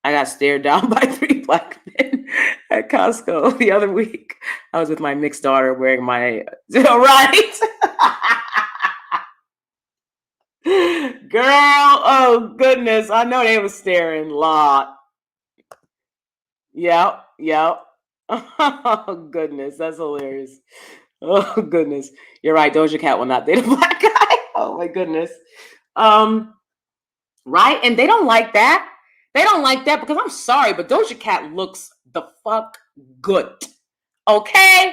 I got stared down by 3 black men at Costco the other week. I was with my mixed daughter wearing my, right? Girl, oh goodness. I know they were staring a lot. Yep. Oh goodness, that's hilarious. Oh goodness. You're right. Doja Cat will not date a black guy. Oh my goodness. Right? And they don't like that. They don't like that because I'm sorry, but Doja Cat looks the fuck good. Okay?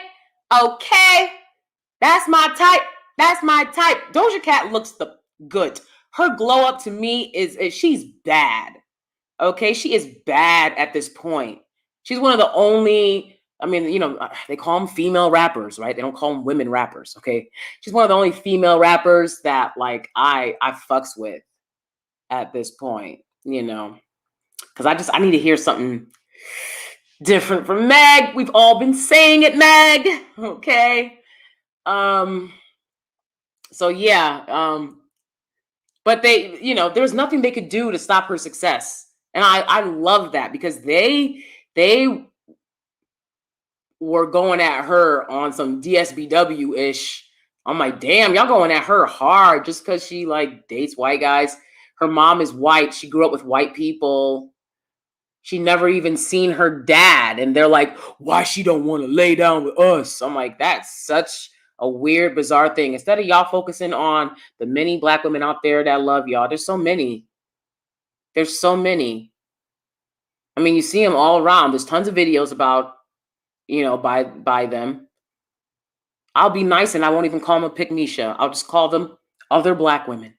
That's my type. Doja Cat looks the good. Her glow up to me is she's bad. Okay? She is bad at this point. She's one of the only, they call them female rappers, right? They don't call them women rappers, okay? She's one of the only female rappers that like I fucks with at this point, because I need to hear something different from Meg. We've all been saying it, Meg. Okay. So yeah. But there's nothing they could do to stop her success. And I love that because they were going at her on some DSBW-ish. I'm like, damn, y'all going at her hard just because she like dates white guys. Her mom is white. She grew up with white people. She never even seen her dad. And they're like, why she don't want to lay down with us? I'm like, that's such a weird, bizarre thing. Instead of y'all focusing on the many black women out there that love y'all, there's so many. There's so many. I mean, you see them all around. There's tons of videos about, by them. I'll be nice and I won't even call them a pick-me-sha. I'll just call them other black women.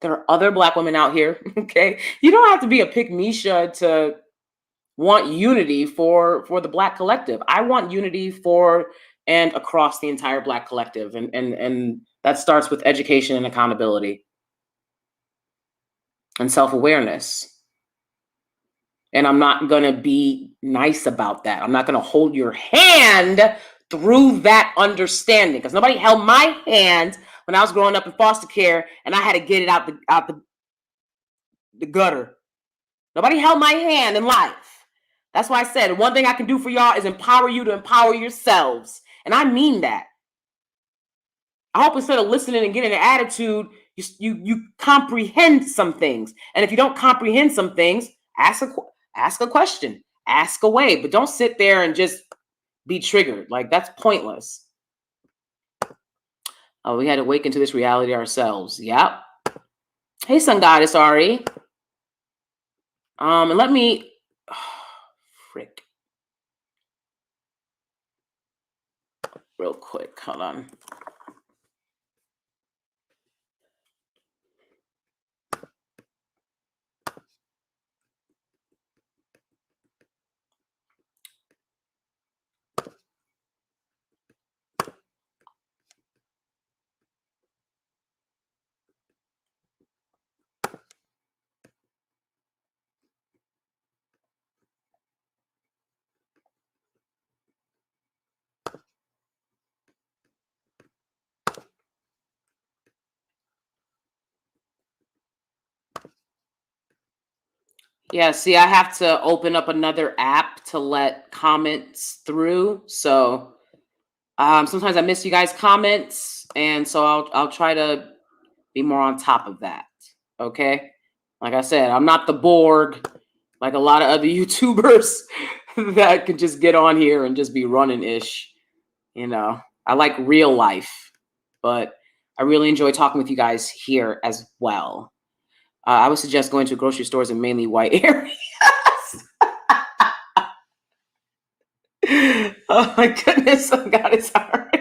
There are other black women out here, okay? You don't have to be a pick-me-sha to want unity for the black collective. I want unity for and across the entire black collective. And that starts with education and accountability and self-awareness. And I'm not going to be nice about that. I'm not going to hold your hand through that understanding because nobody held my hand when I was growing up in foster care and I had to get it out the gutter. Nobody held my hand in life. That's why I said one thing I can do for y'all is empower you to empower yourselves. And I mean that. I hope instead of listening and getting an attitude, you comprehend some things. And if you don't comprehend some things, ask a question, ask away, but don't sit there and just be triggered. Like that's pointless. Oh, we had to awaken to this reality ourselves. Yep. Hey, Sun Goddess Ari. And let me, frick. Real quick, hold on. Yeah, see, I have to open up another app to let comments through. So sometimes I miss you guys' comments, and so I'll try to be more on top of that. Okay, like I said, I'm not the Borg like a lot of other YouTubers that can just get on here and just be running ish. I like real life, but I really enjoy talking with you guys here as well. I would suggest going to grocery stores in mainly white areas. Oh my goodness. Oh God, it's hard.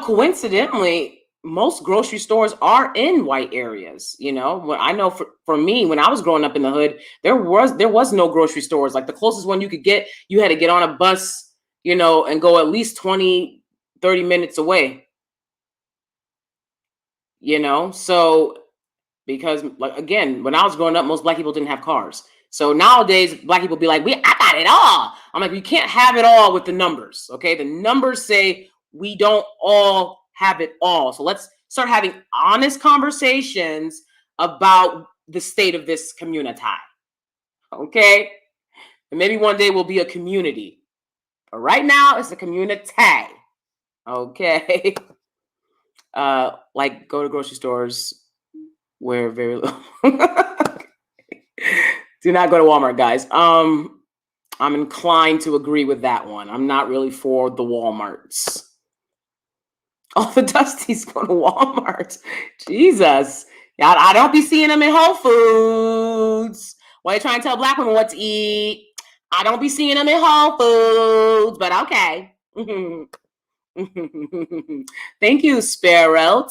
Coincidentally, most grocery stores are in white areas. When I know for me, when I was growing up in the hood, there was no grocery stores. Like the closest one you could get, you had to get on a bus, and go at least 20, 30 minutes away, So because like again, when I was growing up, most black people didn't have cars. So nowadays, black people be like, I got it all. I'm like, you can't have it all with the numbers. Okay. The numbers say we don't all have it all. So let's start having honest conversations about the state of this community. Okay. And maybe one day we'll be a community. But right now it's a community. Okay. Like go to grocery stores where very little. Do not go to Walmart, guys. I'm inclined to agree with that one. I'm not really for the Walmarts. All the Dusties go to Walmart. Jesus. Yeah, I don't be seeing them in Whole Foods. Why you trying to tell black women what to eat? I don't be seeing them in Whole Foods, but okay. Thank you, Sparrow.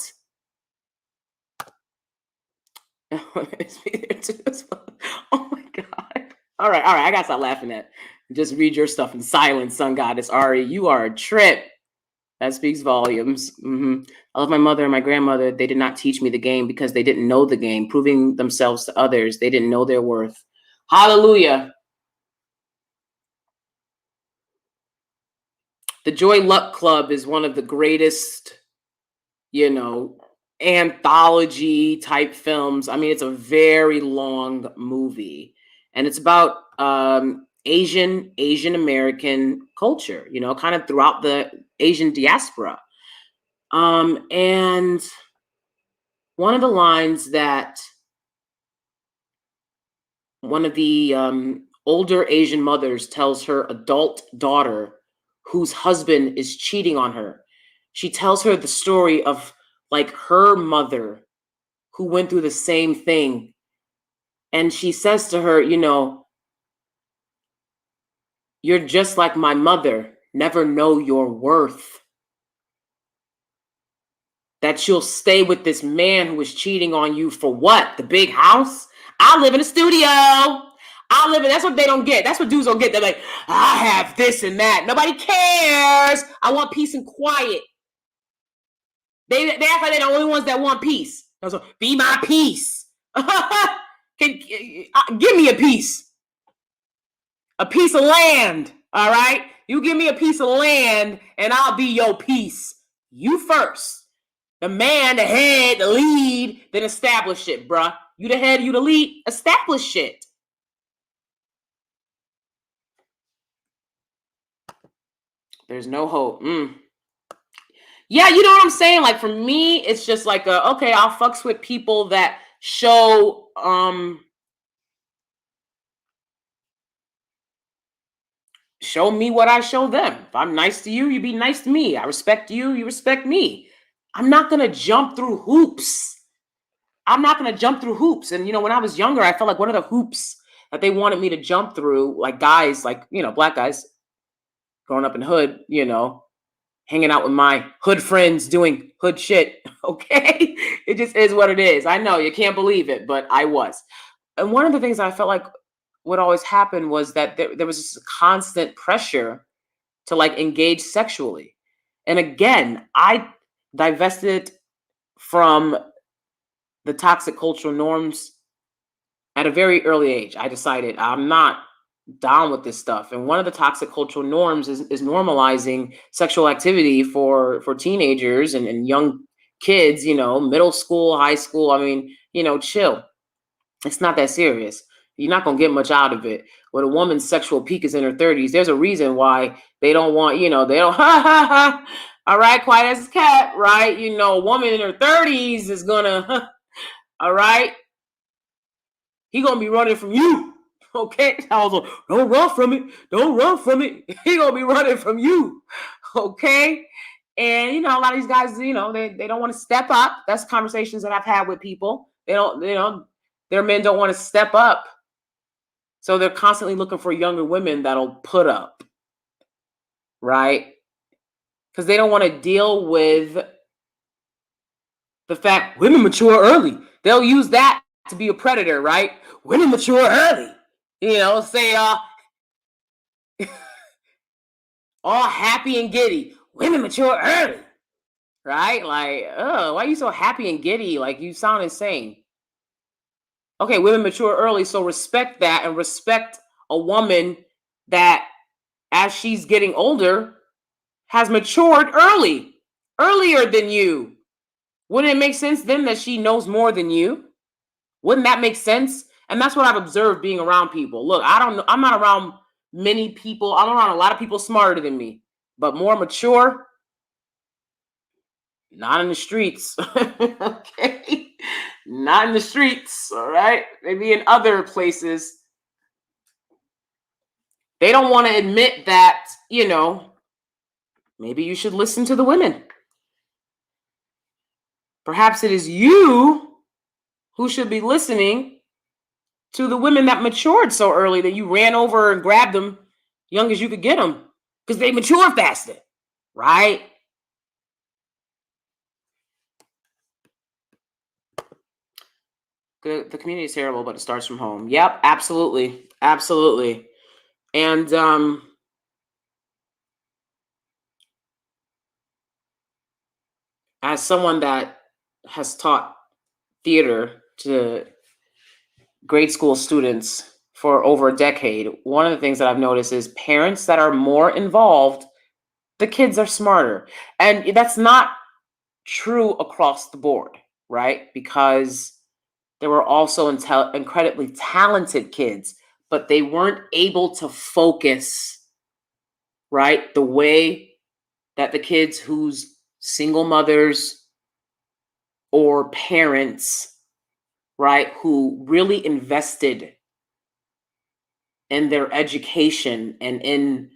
Oh my God. All right. I gotta stop laughing at. Just read your stuff in silence, Sun Goddess Ari. You are a trip. That speaks volumes. I love my mother and my grandmother. They did not teach me the game because they didn't know the game, proving themselves to others. They didn't know their worth. Hallelujah. The Joy Luck Club is one of the greatest, anthology type films. I mean, it's a very long movie, and it's about Asian American culture, kind of throughout the Asian diaspora. And one of the lines that one of the older Asian mothers tells her adult daughter whose husband is cheating on her. She tells her the story of like her mother who went through the same thing. And she says to her, you're just like my mother, never know your worth. That you'll stay with this man who is cheating on you for what? The big house? I live in a studio. That's what they don't get. That's what dudes don't get. They're like, I have this and that. Nobody cares. I want peace and quiet. They act like they're the only ones that want peace. So, be my peace. Give me a piece. A piece of land. All right? You give me a piece of land and I'll be your peace. You first. The man, the head, the lead, then establish it, bruh. You the head, you the lead, establish it. There's no hope. Yeah, you know what I'm saying? Like for me, it's just like okay, I'll fucks with people that show show me what I show them. If I'm nice to you, you be nice to me. I respect you, you respect me. I'm not gonna jump through hoops. And when I was younger, I felt like one of the hoops that they wanted me to jump through, like guys, like black guys growing up in hood, hanging out with my hood friends doing hood shit. Okay. It just is what it is. I know you can't believe it, but I was. And one of the things I felt like would always happen was that there was this constant pressure to like engage sexually. And again, I divested from the toxic cultural norms at a very early age. I decided I'm not down with this stuff. And one of the toxic cultural norms is normalizing sexual activity for teenagers and young kids, middle school, high school. I mean, chill. It's not that serious. You're not going to get much out of it. When a woman's sexual peak is in her 30s, there's a reason why they don't want, they don't, all right, quiet as a cat, right? A woman in her 30s is going to, all right, he going to be running from you. Okay, I was like, don't run from it. Don't run from it. He gonna be running from you. Okay, and a lot of these guys, they don't want to step up. That's conversations that I've had with people. Their men don't want to step up, so they're constantly looking for younger women that'll put up. right? Because they don't want to deal with the fact women mature early. They'll use that to be a predator, right? Women mature early. Say all happy and giddy. Women mature early, right? Like, oh, why are you so happy and giddy? Like, you sound insane. Okay, women mature early, so respect that and respect a woman that, as she's getting older, has matured earlier than you. Wouldn't it make sense then that she knows more than you? Wouldn't that make sense? And that's what I've observed being around people. Look, I don't know. I'm not around many people. I'm around a lot of people smarter than me, but more mature, not in the streets. Okay. Not in the streets. All right. Maybe in other places. They don't want to admit that, maybe you should listen to the women. Perhaps it is you who should be listening to the women that matured so early that you ran over and grabbed them young as you could get them because they mature faster, right? The community is terrible, but it starts from home. Yep, absolutely. Absolutely. And as someone that has taught theater to grade school students for over a decade, one of the things that I've noticed is parents that are more involved, the kids are smarter. And that's not true across the board, right? Because there were also incredibly talented kids, but they weren't able to focus, right? The way that the kids whose single mothers or parents, right, who really invested in their education and in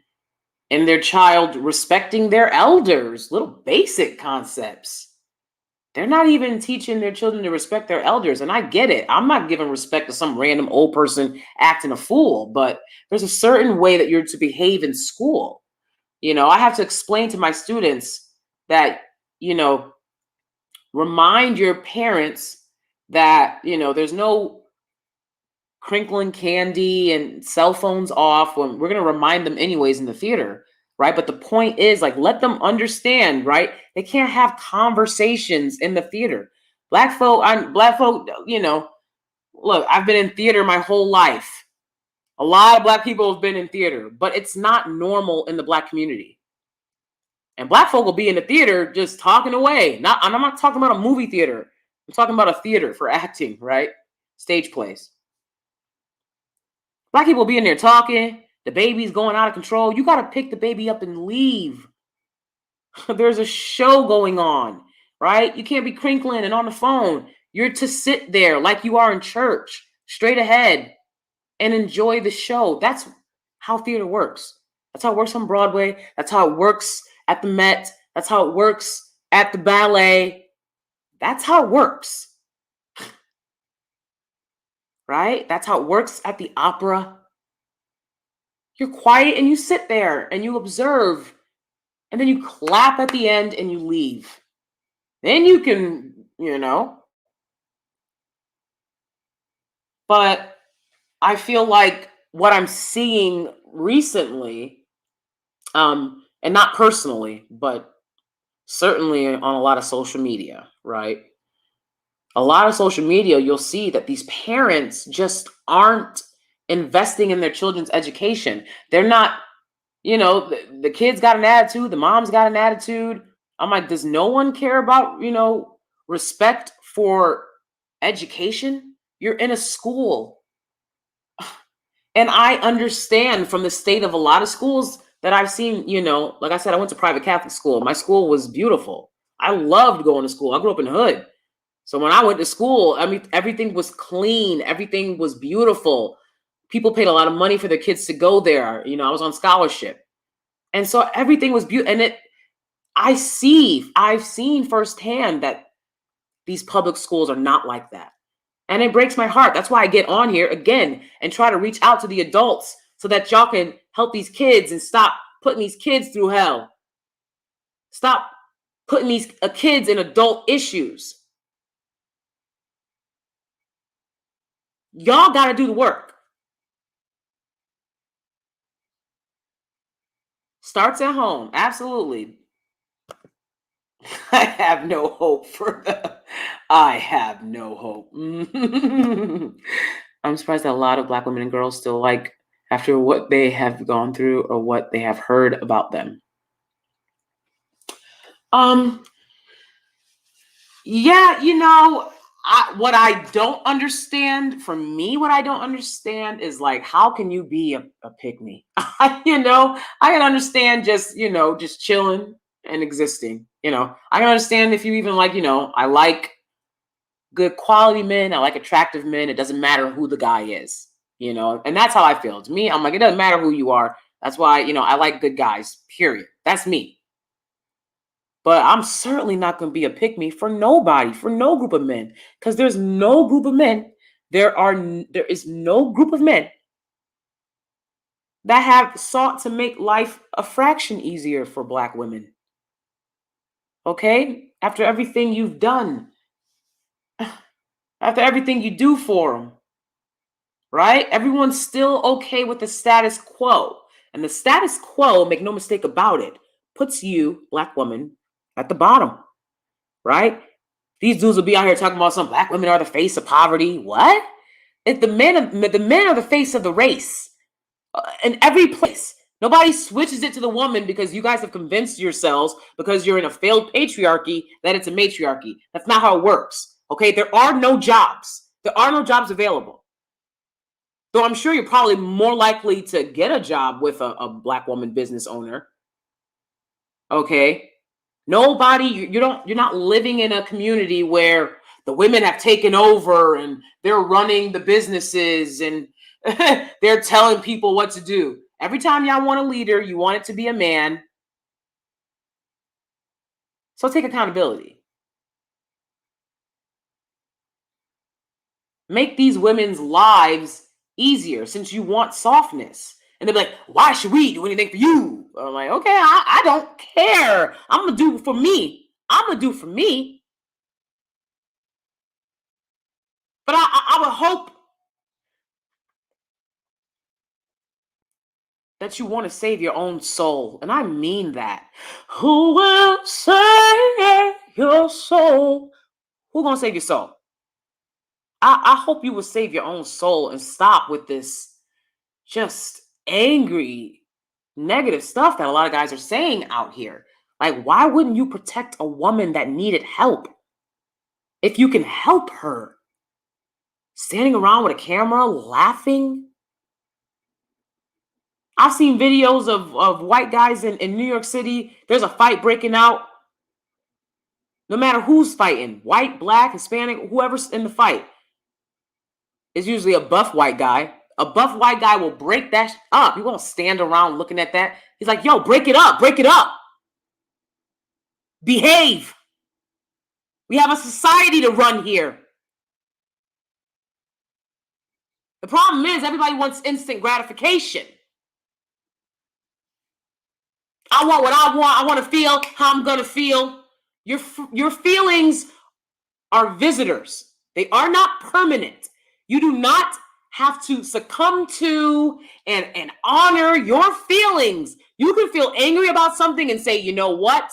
their child respecting their elders, little basic concepts. They're not even teaching their children to respect their elders. And I get it. I'm not giving respect to some random old person acting a fool, but there's a certain way that you're to behave in school. I have to explain to my students that, remind your parents that, there's no crinkling candy and cell phones off when we're going to remind them anyways in the theater, right? But the point is, like, let them understand, right? They can't have conversations in the theater. Black folk, look, I've been in theater my whole life. A lot of Black people have been in theater, but it's not normal in the Black community. And Black folk will be in the theater just talking away. I'm not talking about a movie theater. I'm talking about a theater for acting, right? Stage plays. Black people be in there talking. The baby's going out of control. You got to pick the baby up and leave. There's a show going on, right? You can't be crinkling and on the phone. You're to sit there like you are in church, straight ahead, and enjoy the show. That's how theater works. That's how it works on Broadway. That's how it works at the Met. That's how it works at the ballet. That's how it works. Right? That's how it works at the opera. You're quiet and you sit there and you observe, and then you clap at the end and you leave. Then you can, But I feel like what I'm seeing recently, and not personally, but certainly on a lot of social media, right? A lot of social media, you'll see that these parents just aren't investing in their children's education. They're not, the kids got an attitude, the mom's got an attitude. I'm like, does no one care about, respect for education? You're in a school. And I understand from the state of a lot of schools that I've seen, like I said, I went to private Catholic school. My school was beautiful. I loved going to school. I grew up in the hood. So when I went to school, I mean, everything was clean. Everything was beautiful. People paid a lot of money for their kids to go there. I was on scholarship. And so everything was beautiful. And I've seen firsthand that these public schools are not like that. And it breaks my heart. That's why I get on here again and try to reach out to the adults so that y'all can help these kids and stop putting these kids through hell. Stop putting these kids in adult issues. Y'all got to do the work. Starts at home. Absolutely. I have no hope for that. I have no hope. I'm surprised that a lot of Black women and girls still like after what they have gone through or what they have heard about them. Yeah, what I don't understand, for me, what I don't understand is like, how can you be a pick me? I can understand just chilling and existing. I can understand if you even like, I like good quality men, I like attractive men. It doesn't matter who the guy is, and that's how I feel. To me, I'm like, it doesn't matter who you are. That's why, I like good guys, period. That's me. But I'm certainly not going to be a pick me for nobody, for no group of men, because there's no group of men. There is no group of men that have sought to make life a fraction easier for Black women. Okay? After everything you've done, after everything you do for them, right? Everyone's still okay with the status quo. And the status quo, make no mistake about it, puts you, Black woman, at the bottom, right? These dudes will be out here talking about some Black women are the face of poverty. What? If the men are the face of the race in every place. Nobody switches it to the woman because you guys have convinced yourselves, because you're in a failed patriarchy, that it's a matriarchy. That's not how it works. Okay, there are no jobs. There are no jobs available. Though I'm sure you're probably more likely to get a job with a Black woman business owner. Okay. Nobody, you're not living in a community where the women have taken over and they're running the businesses and they're telling people what to do. Every time y'all want a leader, you want it to be a man. So take accountability. Make these women's lives easier since you want softness. And they're like, why should we do anything for you? I'm like, okay, I don't care. I'm going to do for me. I'm going to do for me. But I would hope that you want to save your own soul. And I mean that. Who will save your soul? Who's going to save your soul? I hope you will save your own soul and stop with this just angry, negative stuff that a lot of guys are saying out here. Like, why wouldn't you protect a woman that needed help? If you can help her, standing around with a camera, laughing. I've seen videos of white guys in New York City. There's a fight breaking out. No matter who's fighting, white, Black, Hispanic, whoever's in the fight, it's usually a buff white guy. A buff white guy will break that up. He won't stand around looking at that. He's like, yo, break it up, break it up. Behave. We have a society to run here. The problem is everybody wants instant gratification. I want what I want. I want to feel how I'm going to feel. Your feelings are visitors. They are not permanent. You do not have to succumb to and honor your feelings. You can feel angry about something and say, you know what?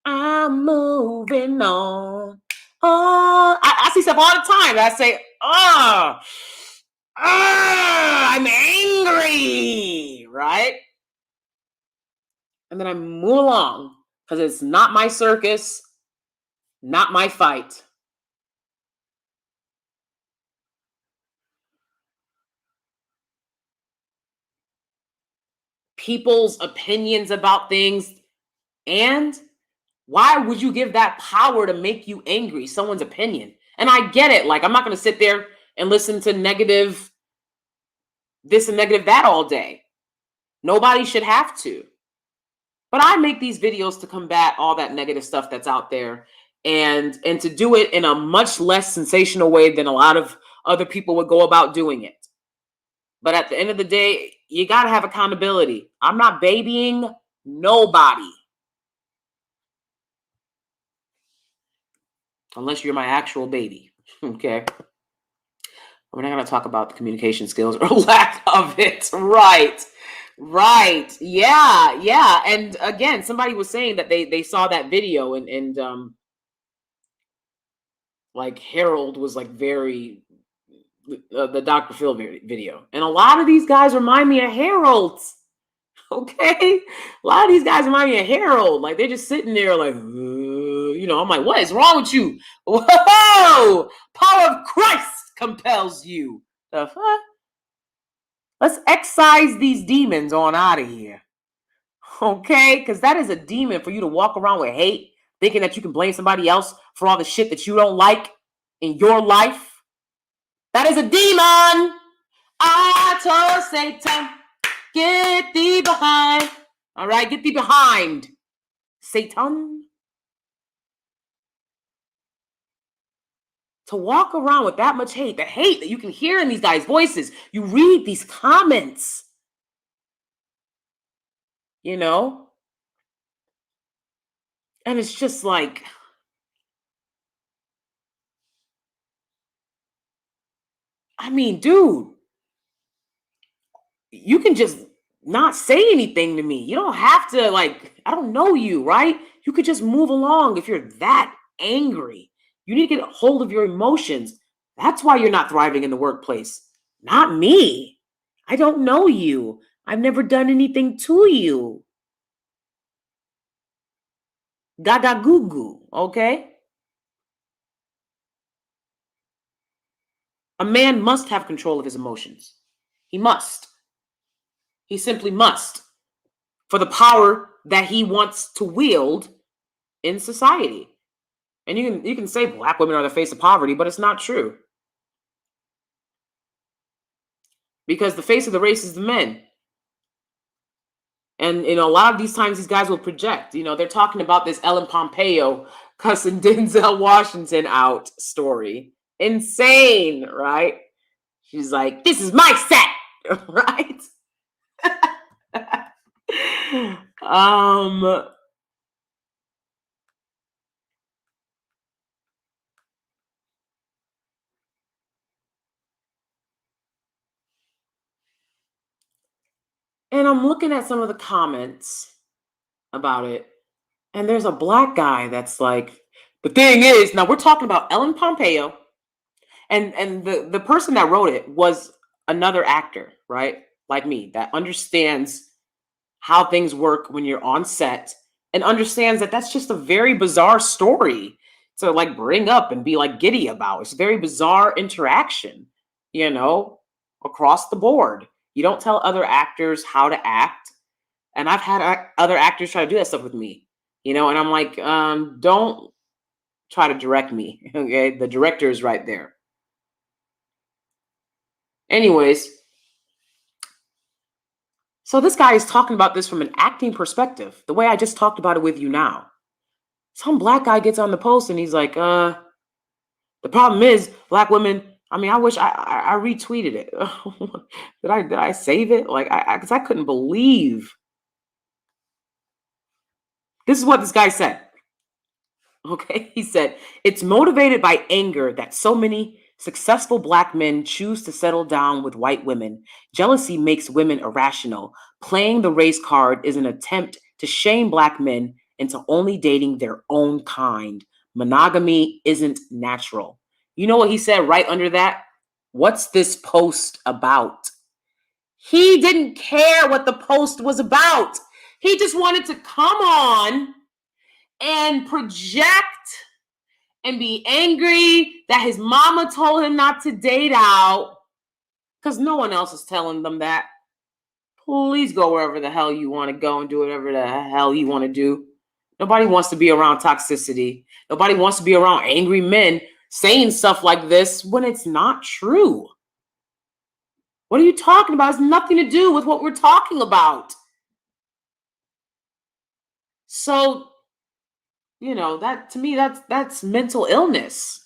I'm moving on. Oh, I see stuff all the time. I say, I'm angry, right? And then I move along because it's not my circus, not my fight. People's opinions about things. And why would you give that power to make you angry? Someone's opinion. And I get it. Like, I'm not going to sit there and listen to negative this and negative that all day. Nobody should have to. But I make these videos to combat all that negative stuff that's out there and to do it in a much less sensational way than a lot of other people would go about doing it. But at the end of the day, you got to have accountability. I'm not babying nobody unless you're my actual baby. Okay. We're not going to talk about the communication skills or lack of it. Right. Right. Yeah. Yeah. And again, somebody was saying that they saw that video and like Harold was like very the Dr. Phil video. And a lot of these guys remind me of Harold's. Okay. A lot of these guys remind me of Harold. Like they're just sitting there like, I'm like, what is wrong with you? Whoa! Power of Christ compels you. The fuck? Let's excise these demons on out of here. Okay? Because that is a demon for you to walk around with hate, thinking that you can blame somebody else for all the shit that you don't like in your life. That is a demon. I told Satan, get thee behind. All right, get thee behind, Satan. To walk around with that much hate, the hate that you can hear in these guys' voices. You read these comments, and it's just like, I mean, dude, you can just not say anything to me. You don't have to, like, I don't know you, right? You could just move along if you're that angry. You need to get a hold of your emotions. That's why you're not thriving in the workplace. Not me. I don't know you. I've never done anything to you. Gaga goo goo, okay? A man must have control of his emotions. He must. He simply must. For the power that he wants to wield in society. And you can say Black women are the face of poverty, but it's not true. Because the face of the race is the men. And a lot of these times these guys will project. They're talking about this Ellen Pompeo cussing Denzel Washington out story. Insane, right? She's like, this is my set, right? And I'm looking at some of the comments about it, and there's a Black guy that's like, the thing is, now we're talking about Ellen Pompeo, and the person that wrote it was another actor, right? Like me, that understands how things work when you're on set and understands that that's just a very bizarre story to like bring up and be like giddy about. It's a very bizarre interaction, across the board. You don't tell other actors how to act. And I've had other actors try to do that stuff with me, and I'm like, don't try to direct me. Okay. The director is right there. Anyways, so this guy is talking about this from an acting perspective, the way I just talked about it with you now. Some Black guy gets on the post and he's like, the problem is Black women. I mean, I wish I retweeted it. Did I save it? Like, because I couldn't believe. This is what this guy said. Okay, he said, it's motivated by anger that so many successful Black men choose to settle down with white women. Jealousy makes women irrational. Playing the race card is an attempt to shame Black men into only dating their own kind. Monogamy isn't natural. You know what he said right under that? What's this post about? He didn't care what the post was about. He just wanted to come on and project and be angry that his mama told him not to date out because no one else is telling them that. Please go wherever the hell you want to go and do whatever the hell you want to do. Nobody wants to be around toxicity. Nobody wants to be around angry men saying stuff like this when it's not true. What are you talking about? It has nothing to do with what we're talking about. So, that to me, that's mental illness.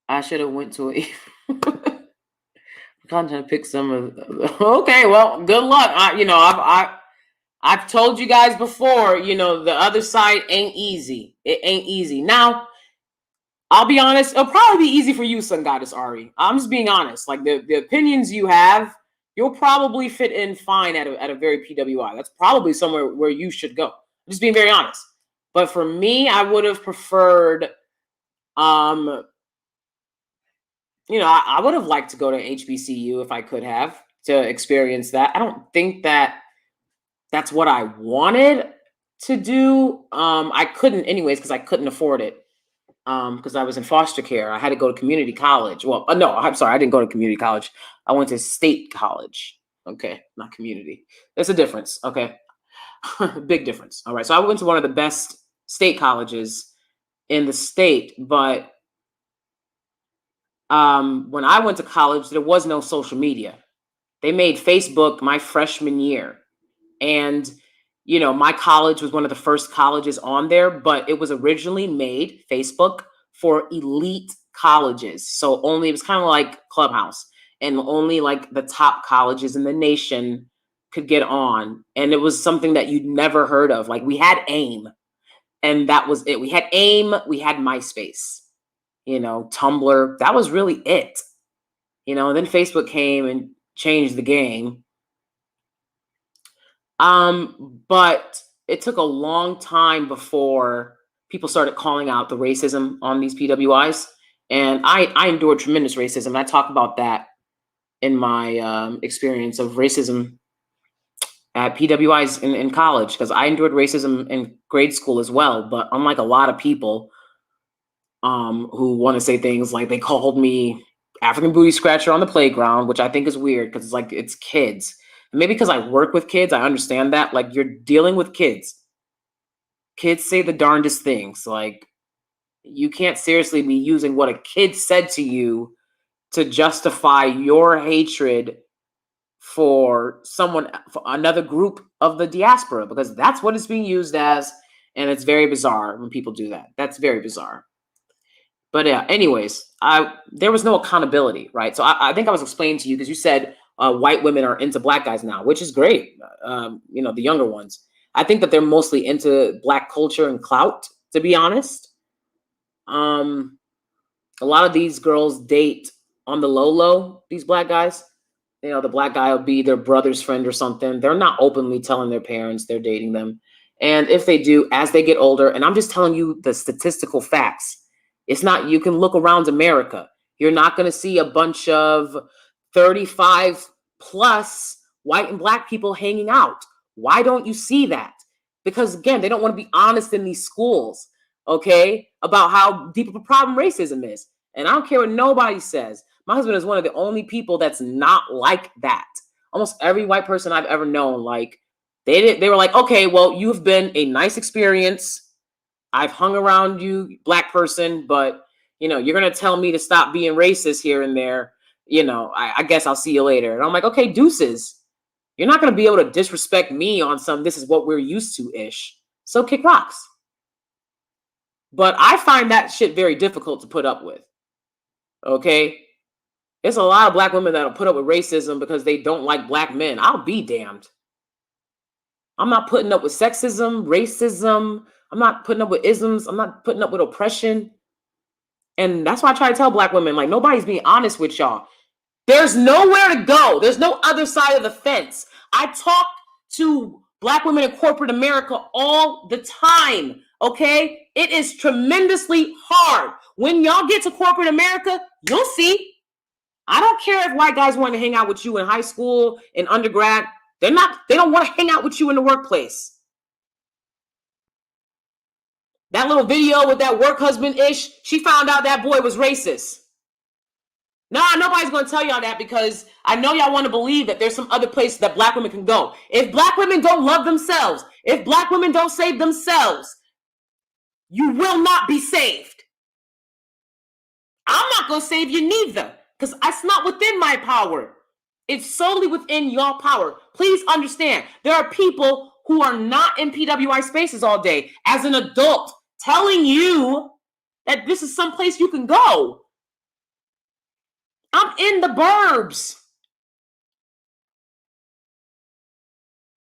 I should have went to it. I'm trying to pick some of. Okay, well, good luck. I've told you guys before. The other side ain't easy. It ain't easy. Now, I'll be honest. It'll probably be easy for you, Sun Goddess Ari. I'm just being honest. Like the opinions you have, you'll probably fit in fine at a very PWI. That's probably somewhere where you should go. I'm just being very honest. But for me, I would have preferred. I would have liked to go to HBCU if I could have to experience that. I don't think that that's what I wanted to do. I couldn't anyways because I couldn't afford it. Because I was in foster care. I had to go to community college. Well, no, I'm sorry. I didn't go to community college. I went to state college. Okay, not community. There's a difference. Okay, big difference. All right. So I went to one of the best state colleges in the state, but when I went to college, there was no social media. They made Facebook my freshman year. And, my college was one of the first colleges on there, but it was originally made, Facebook, for elite colleges. So it was kind of like Clubhouse, and only like the top colleges in the nation could get on. And it was something that you'd never heard of. Like we had AIM, and that was it. We had AIM, we had MySpace, Tumblr. That was really it. Then Facebook came and changed the game. But it took a long time before people started calling out the racism on these PWIs. And I endured tremendous racism. I talk about that in my experience of racism at PWIs in college, because I endured racism in grade school as well. But unlike a lot of people who want to say things like they called me African booty scratcher on the playground, which I think is weird because it's kids. Maybe because I work with kids, I understand that. Like, you're dealing with kids. Kids say the darndest things. Like, you can't seriously be using what a kid said to you to justify your hatred for another group of the diaspora, because that's what it's being used as. And it's very bizarre when people do that. That's very bizarre. But yeah, anyways, there was no accountability, right? So I think I was explaining to you, because you said white women are into black guys now, which is great. The younger ones. I think that they're mostly into black culture and clout, to be honest. A lot of these girls date on the low, these black guys. The black guy will be their brother's friend or something. They're not openly telling their parents they're dating them. And if they do, as they get older, and I'm just telling you the statistical facts. It's not, you can look around America. You're not going to see a bunch of 35 plus white and black people hanging out. Why don't you see that? Because again, they don't want to be honest in these schools, okay, about how deep of a problem racism is. And I don't care what nobody says. My husband is one of the only people that's not like that. Almost every white person I've ever known, like, they were like, okay, well, you've been a nice experience. I've hung around you, black person, but, you're going to tell me to stop being racist here and there. I guess I'll see you later. And I'm like, okay, deuces. You're not going to be able to disrespect me on this is what we're used to-ish. So kick rocks. But I find that shit very difficult to put up with. Okay? There's a lot of black women that'll put up with racism because they don't like black men. I'll be damned. I'm not putting up with sexism, racism. I'm not putting up with isms. I'm not putting up with oppression. And that's why I try to tell black women, like, nobody's being honest with y'all. There's nowhere to go. There's no other side of the fence. I talk to black women in corporate America all the time, okay? It is tremendously hard. When y'all get to corporate America, you'll see. I don't care if white guys want to hang out with you in high school, in undergrad. They don't want to hang out with you in the workplace. That little video with that work husband-ish, she found out that boy was racist. Nah, nobody's going to tell y'all that, because I know y'all want to believe that there's some other place that black women can go. If black women don't love themselves, if black women don't save themselves, you will not be saved. I'm not going to save you neither, because it's not within my power. It's solely within your power. Please understand, there are people who are not in PWI spaces all day as an adult telling you that this is someplace you can go. I'm in the burbs.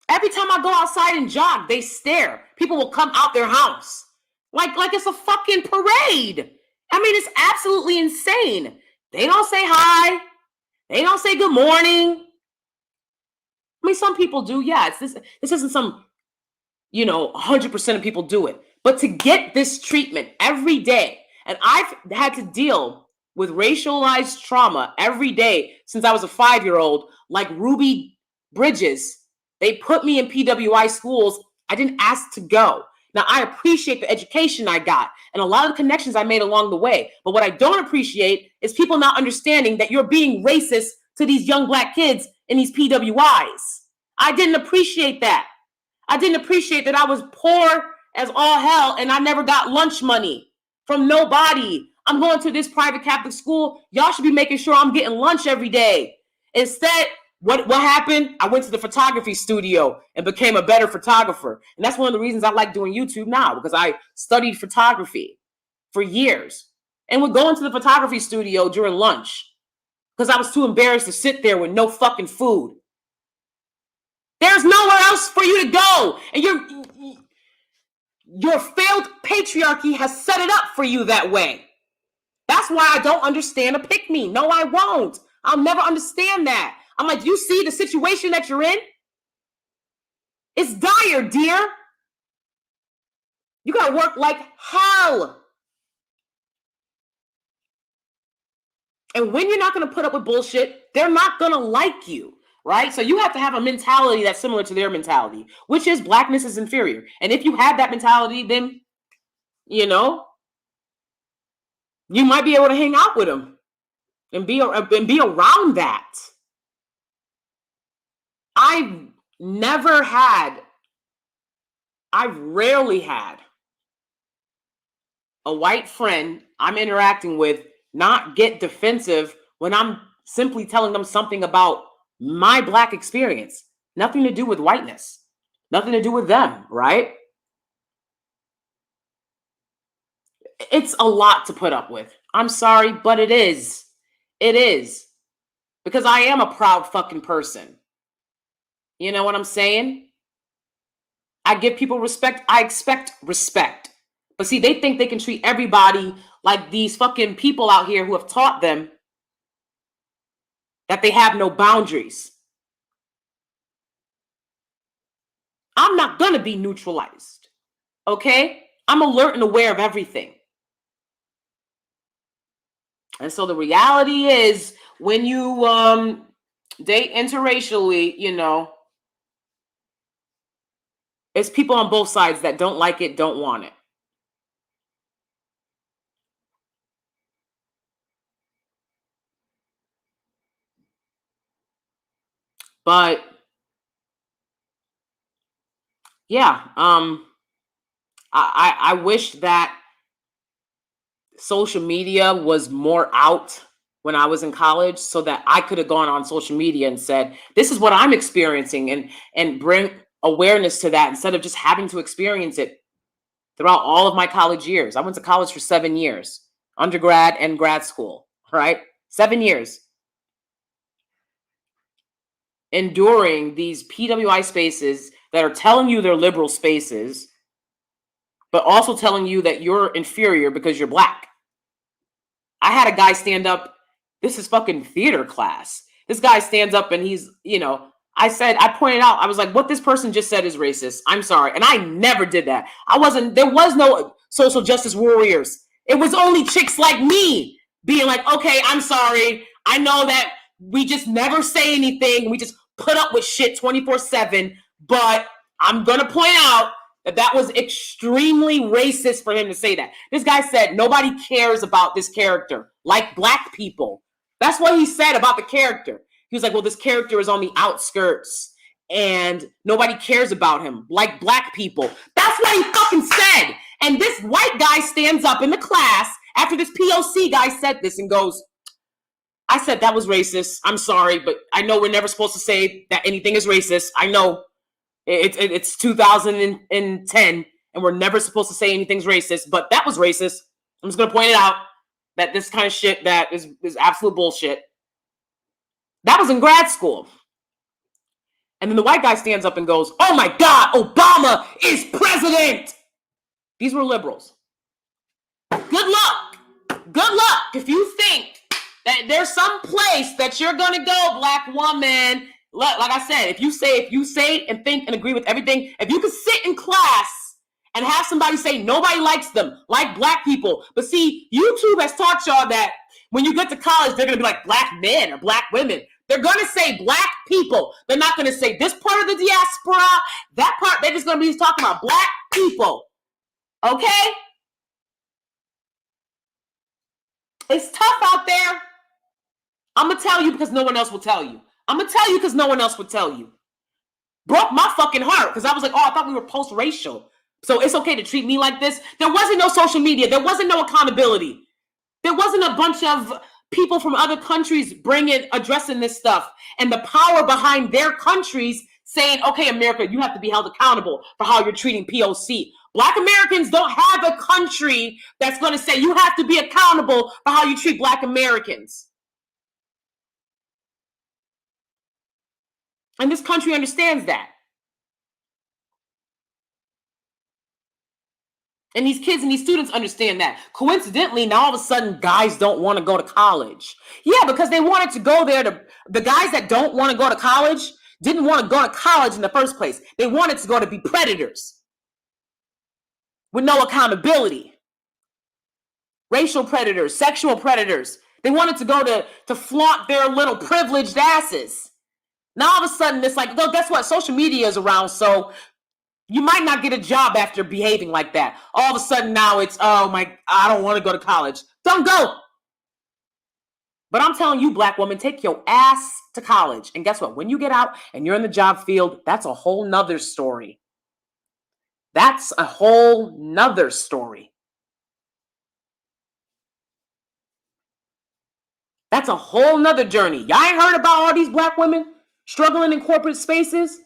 Every time I go outside and jog, they stare. People will come out their house like it's a fucking parade. I mean, it's absolutely insane. They don't say hi. They don't say good morning. I mean, some people do. Yeah, this isn't some, 100% of people do it. But to get this treatment every day, and I've had to deal with racialized trauma every day since I was a 5-year-old, like Ruby Bridges. They put me in PWI schools. I didn't ask to go. Now, I appreciate the education I got and a lot of the connections I made along the way. But what I don't appreciate is people not understanding that you're being racist to these young Black kids in these PWIs. I didn't appreciate that. I didn't appreciate that I was poor as all hell and I never got lunch money from nobody. I'm going to this private Catholic school. Y'all should be making sure I'm getting lunch every day. Instead, what happened? I went to the photography studio and became a better photographer. And that's one of the reasons I like doing YouTube now, because I studied photography for years and would go into the photography studio during lunch because I was too embarrassed to sit there with no fucking food. There's nowhere else for you to go. And your failed patriarchy has set it up for you that way. That's why I don't understand a pick me. No, I won't. I'll never understand that. I'm like, you see the situation that you're in? It's dire, dear. You got to work like hell. And when you're not going to put up with bullshit, they're not going to like you, right? So you have to have a mentality that's similar to their mentality, which is Blackness is inferior. And if you have that mentality, then, you might be able to hang out with them and be around that. I've rarely had a white friend I'm interacting with not get defensive when I'm simply telling them something about my Black experience. Nothing to do with whiteness. Nothing to do with them, right? It's a lot to put up with. I'm sorry, but it is. It is. Because I am a proud fucking person. You know what I'm saying? I give people respect. I expect respect. But see, they think they can treat everybody like these fucking people out here who have taught them that they have no boundaries. I'm not going to be neutralized. Okay? I'm alert and aware of everything. And so the reality is, when you date interracially, it's people on both sides that don't like it, don't want it. But yeah, I wish that social media was more out when I was in college, so that I could have gone on social media and said, this is what I'm experiencing, and bring awareness to that, instead of just having to experience it throughout all of my college years. I went to college for 7 years, undergrad and grad school, right? 7 years. Enduring these PWI spaces that are telling you they're liberal spaces, but also telling you that you're inferior because you're Black. I had a guy stand up. This is fucking theater class. This guy stands up and he's, I pointed out, I was like, what this person just said is racist. I'm sorry. And I never did that. There was no social justice warriors. It was only chicks like me being like, okay, I'm sorry. I know that we just never say anything. We just put up with shit 24/7. But I'm going to point out that was extremely racist for him to say that. This guy said, nobody cares about this character like Black people. That's what he said about the character. He was like, well, this character is on the outskirts and nobody cares about him like Black people. That's what he fucking said. And this white guy stands up in the class after this POC guy said this and goes, I said that was racist. I'm sorry, but I know we're never supposed to say that anything is racist. I know it's 2010 and we're never supposed to say anything's racist, but that was racist. I'm just going to point it out that this kind of shit that is absolute bullshit. That was in grad school. And then the white guy stands up and goes, oh my God, Obama is president. These were liberals. Good luck. Good luck if you think that there's some place that you're going to go, black woman. Like I said, if you say and think and agree with everything, if you could sit in class and have somebody say nobody likes them, like black people. But see, YouTube has taught y'all that when you get to college, they're going to be like black men or black women. They're going to say black people. They're not going to say this part of the diaspora, that part. They're just going to be talking about black people. Okay? It's tough out there. I'm going to tell you because no one else will tell you. I'm going to tell you because no one else would tell you. Broke my fucking heart because I was like, oh, I thought we were post-racial. So it's okay to treat me like this. There wasn't no social media. There wasn't no accountability. There wasn't a bunch of people from other countries addressing this stuff and the power behind their countries saying, okay, America, you have to be held accountable for how you're treating POC. Black Americans don't have a country that's going to say you have to be accountable for how you treat Black Americans. And this country understands that. And these kids and these students understand that. Coincidentally, now all of a sudden, guys don't want to go to college. Yeah, because they wanted to go there the guys that don't want to go to college didn't want to go to college in the first place. They wanted to go to be predators with no accountability. Racial predators, sexual predators. They wanted to go to flaunt their little privileged asses. Now all of a sudden, it's like, well, guess what? Social media is around, so you might not get a job after behaving like that. All of a sudden now it's, oh my, I don't want to go to college. Don't go. But I'm telling you, black woman, take your ass to college. And guess what? When you get out and you're in the job field, that's a whole nother story. That's a whole nother story. That's a whole nother journey. Y'all ain't heard about all these black women struggling in corporate spaces?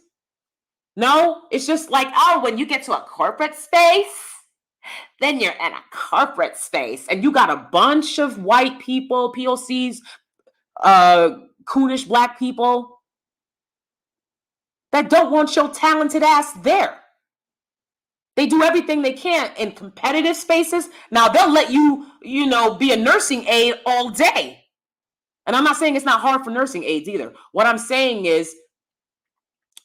No, it's just like, oh, when you get to a corporate space, then you're in a corporate space and you got a bunch of white people, POCs, coonish black people that don't want your talented ass there. They do everything they can in competitive spaces. Now they'll let you, be a nursing aide all day. And I'm not saying it's not hard for nursing aides either. What I'm saying is,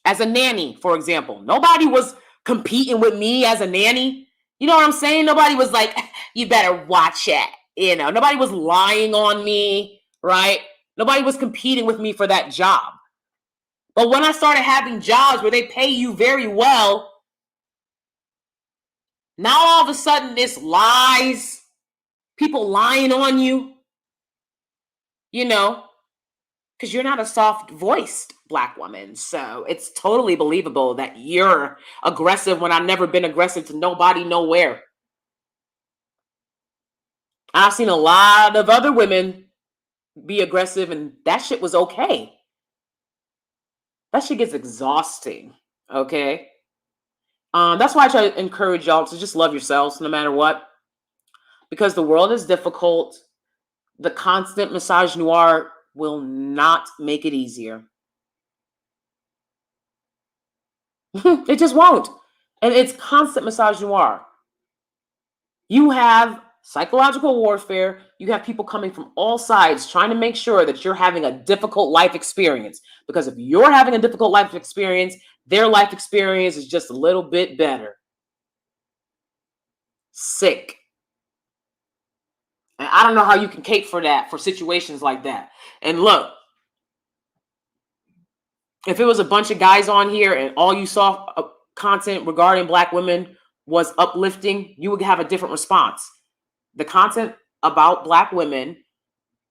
as a nanny, for example, nobody was competing with me as a nanny. You know what I'm saying? Nobody was like, you better watch it. Nobody was lying on me, right? Nobody was competing with me for that job. But when I started having jobs where they pay you very well, now all of a sudden it's lies, people lying on you, because you're not a soft-voiced black woman. So it's totally believable that you're aggressive when I've never been aggressive to nobody, nowhere. I've seen a lot of other women be aggressive, and that shit was okay. That shit gets exhausting, okay? That's why I try to encourage y'all to just love yourselves no matter what. Because the world is difficult. The constant misogynoir will not make it easier. It just won't. And it's constant misogynoir. You have psychological warfare. You have people coming from all sides trying to make sure that you're having a difficult life experience. Because if you're having a difficult life experience, their life experience is just a little bit better. Sick. And I don't know how you can cape for that, for situations like that. And look, if it was a bunch of guys on here and all you saw content regarding black women was uplifting, you would have a different response. The content about black women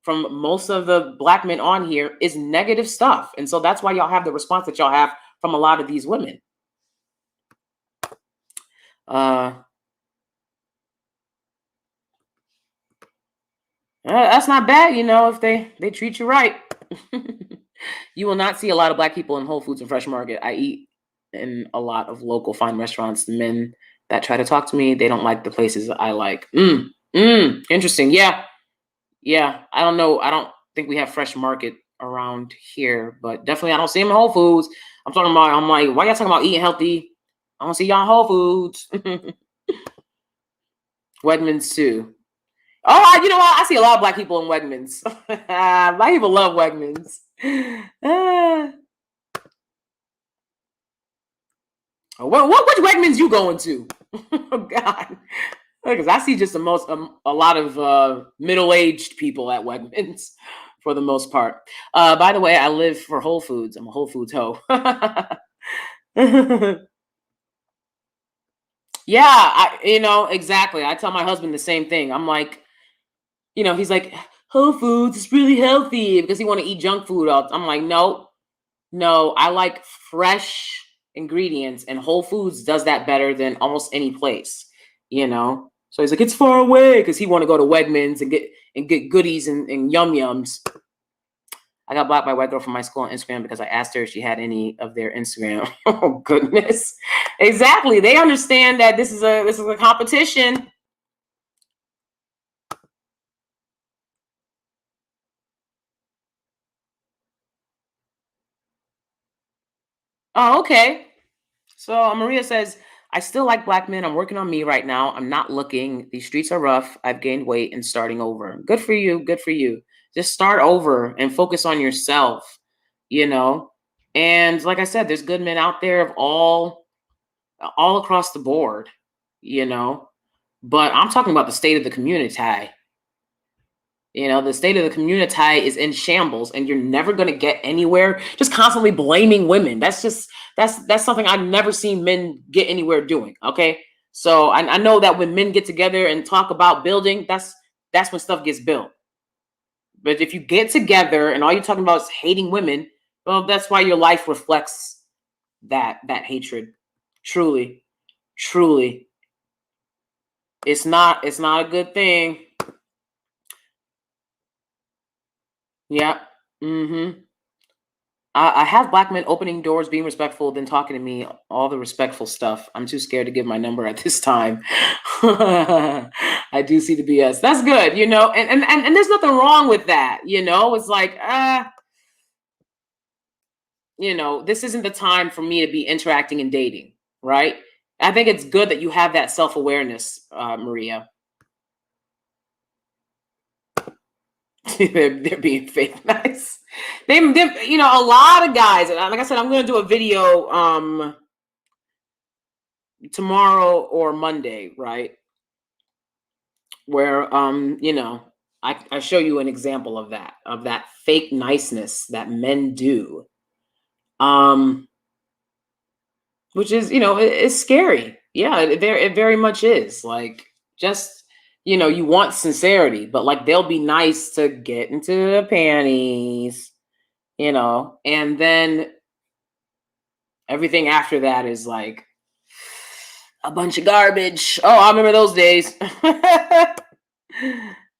from most of the black men on here is negative stuff. And so that's why y'all have the response that y'all have from a lot of these women. That's not bad, if they treat you right. You will not see a lot of black people in Whole Foods and Fresh Market. I eat in a lot of local fine restaurants. The men that try to talk to me, they don't like the places I like. Interesting. Yeah. I don't know. I don't think we have Fresh Market around here, but definitely I don't see them in Whole Foods. I'm like, why y'all talking about eating healthy? I don't see y'all in Whole Foods. Wegmans too. Oh, you know what? I see a lot of black people in Wegmans. Black people love Wegmans. Which Wegmans you going to? Oh God, because I see just a lot of middle-aged people at Wegmans for the most part. By the way, I live for Whole Foods. I'm a Whole Foods hoe. Yeah, exactly. I tell my husband the same thing. I'm like, he's like, Whole Foods is really healthy because he want to eat junk food. I'm like, no, I like fresh ingredients, and Whole Foods does that better than almost any place. So he's like, it's far away because he want to go to Wegmans and get goodies and yum yums. I got blocked by a white girl from my school on Instagram because I asked her if she had any of their Instagram. Oh goodness. Exactly. They understand that this is a competition. Oh, okay. So Maria says, I still like black men. I'm working on me right now. I'm not looking. These streets are rough. I've gained weight and starting over. Good for you. Good for you. Just start over and focus on yourself. And like I said, there's good men out there of all across the board. But I'm talking about the state of the community. The state of the community is in shambles, and you're never going to get anywhere just constantly blaming women. That's something I've never seen men get anywhere doing. Okay. So I know that when men get together and talk about building, that's when stuff gets built. But if you get together and all you're talking about is hating women, well, that's why your life reflects that hatred. Truly, truly. It's not a good thing. Yeah. Mm-hmm. I have black men opening doors, being respectful, then talking to me, all the respectful stuff. I'm too scared to give my number at this time. I do see the BS. That's good, and there's nothing wrong with that. It's like, this isn't the time for me to be interacting and dating, right? I think it's good that you have that self-awareness, Maria. they're being fake nice. They a lot of guys, and like I said, I'm going to do a video tomorrow or Monday, right? Where I show you an example of that fake niceness that men do, which is it's scary. Yeah, it very much is. Like, just you want sincerity, but like they'll be nice to get into the panties, and then everything after that is like a bunch of garbage. Oh, I remember those days.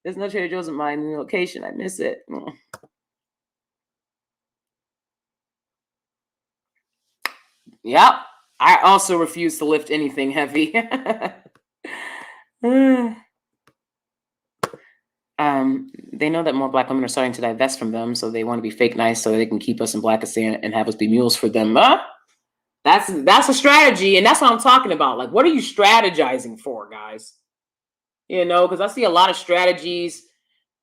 There's no Trader Joe's in my new location. I miss it. Yep. I also refuse to lift anything heavy. They know that more black women are starting to divest from them, so they want to be fake nice so they can keep us in Blackistan and have us be mules for them. That's a strategy, and that's what I'm talking about. Like, what are you strategizing for, guys? Because I see a lot of strategies.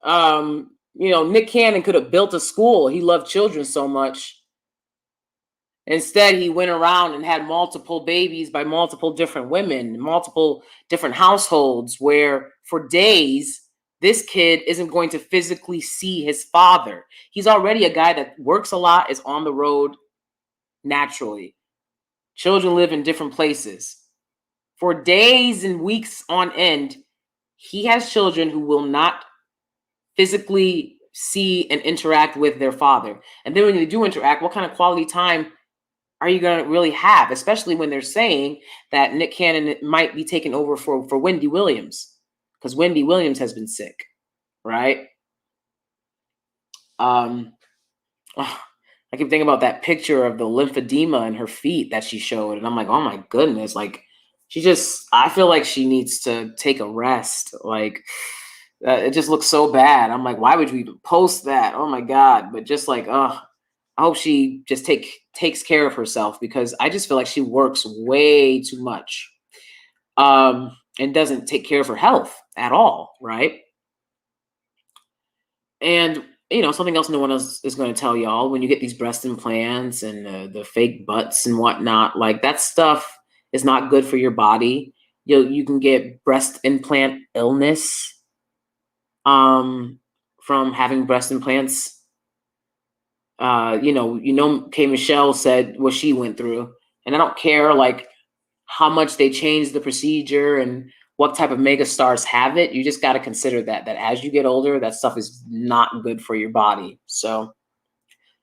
Nick Cannon could have built a school. He loved children so much. Instead, he went around and had multiple babies by multiple different women, multiple different households, where for days, this kid isn't going to physically see his father. He's already a guy that works a lot, is on the road naturally. Children live in different places. For days and weeks on end, he has children who will not physically see and interact with their father. And then when they do interact, what kind of quality time are you going to really have? Especially when they're saying that Nick Cannon might be taking over for Wendy Williams, because Wendy Williams has been sick, right? I keep thinking about that picture of the lymphedema in her feet that she showed, and I'm like, oh my goodness, like I feel like she needs to take a rest. Like, It just looks so bad. I'm like, why would you even post that? Oh my God. But just like, I hope she just takes care of herself, because I just feel like she works way too much, and doesn't take care of her health at all, right? And something else no one else is going to tell y'all: when you get these breast implants and the fake butts and whatnot, like that stuff is not good for your body. You can get breast implant illness, from having breast implants. K Michelle said what she went through, and I don't care like how much they change the procedure and what type of mega stars have it. You just got to consider that as you get older, that stuff is not good for your body. So,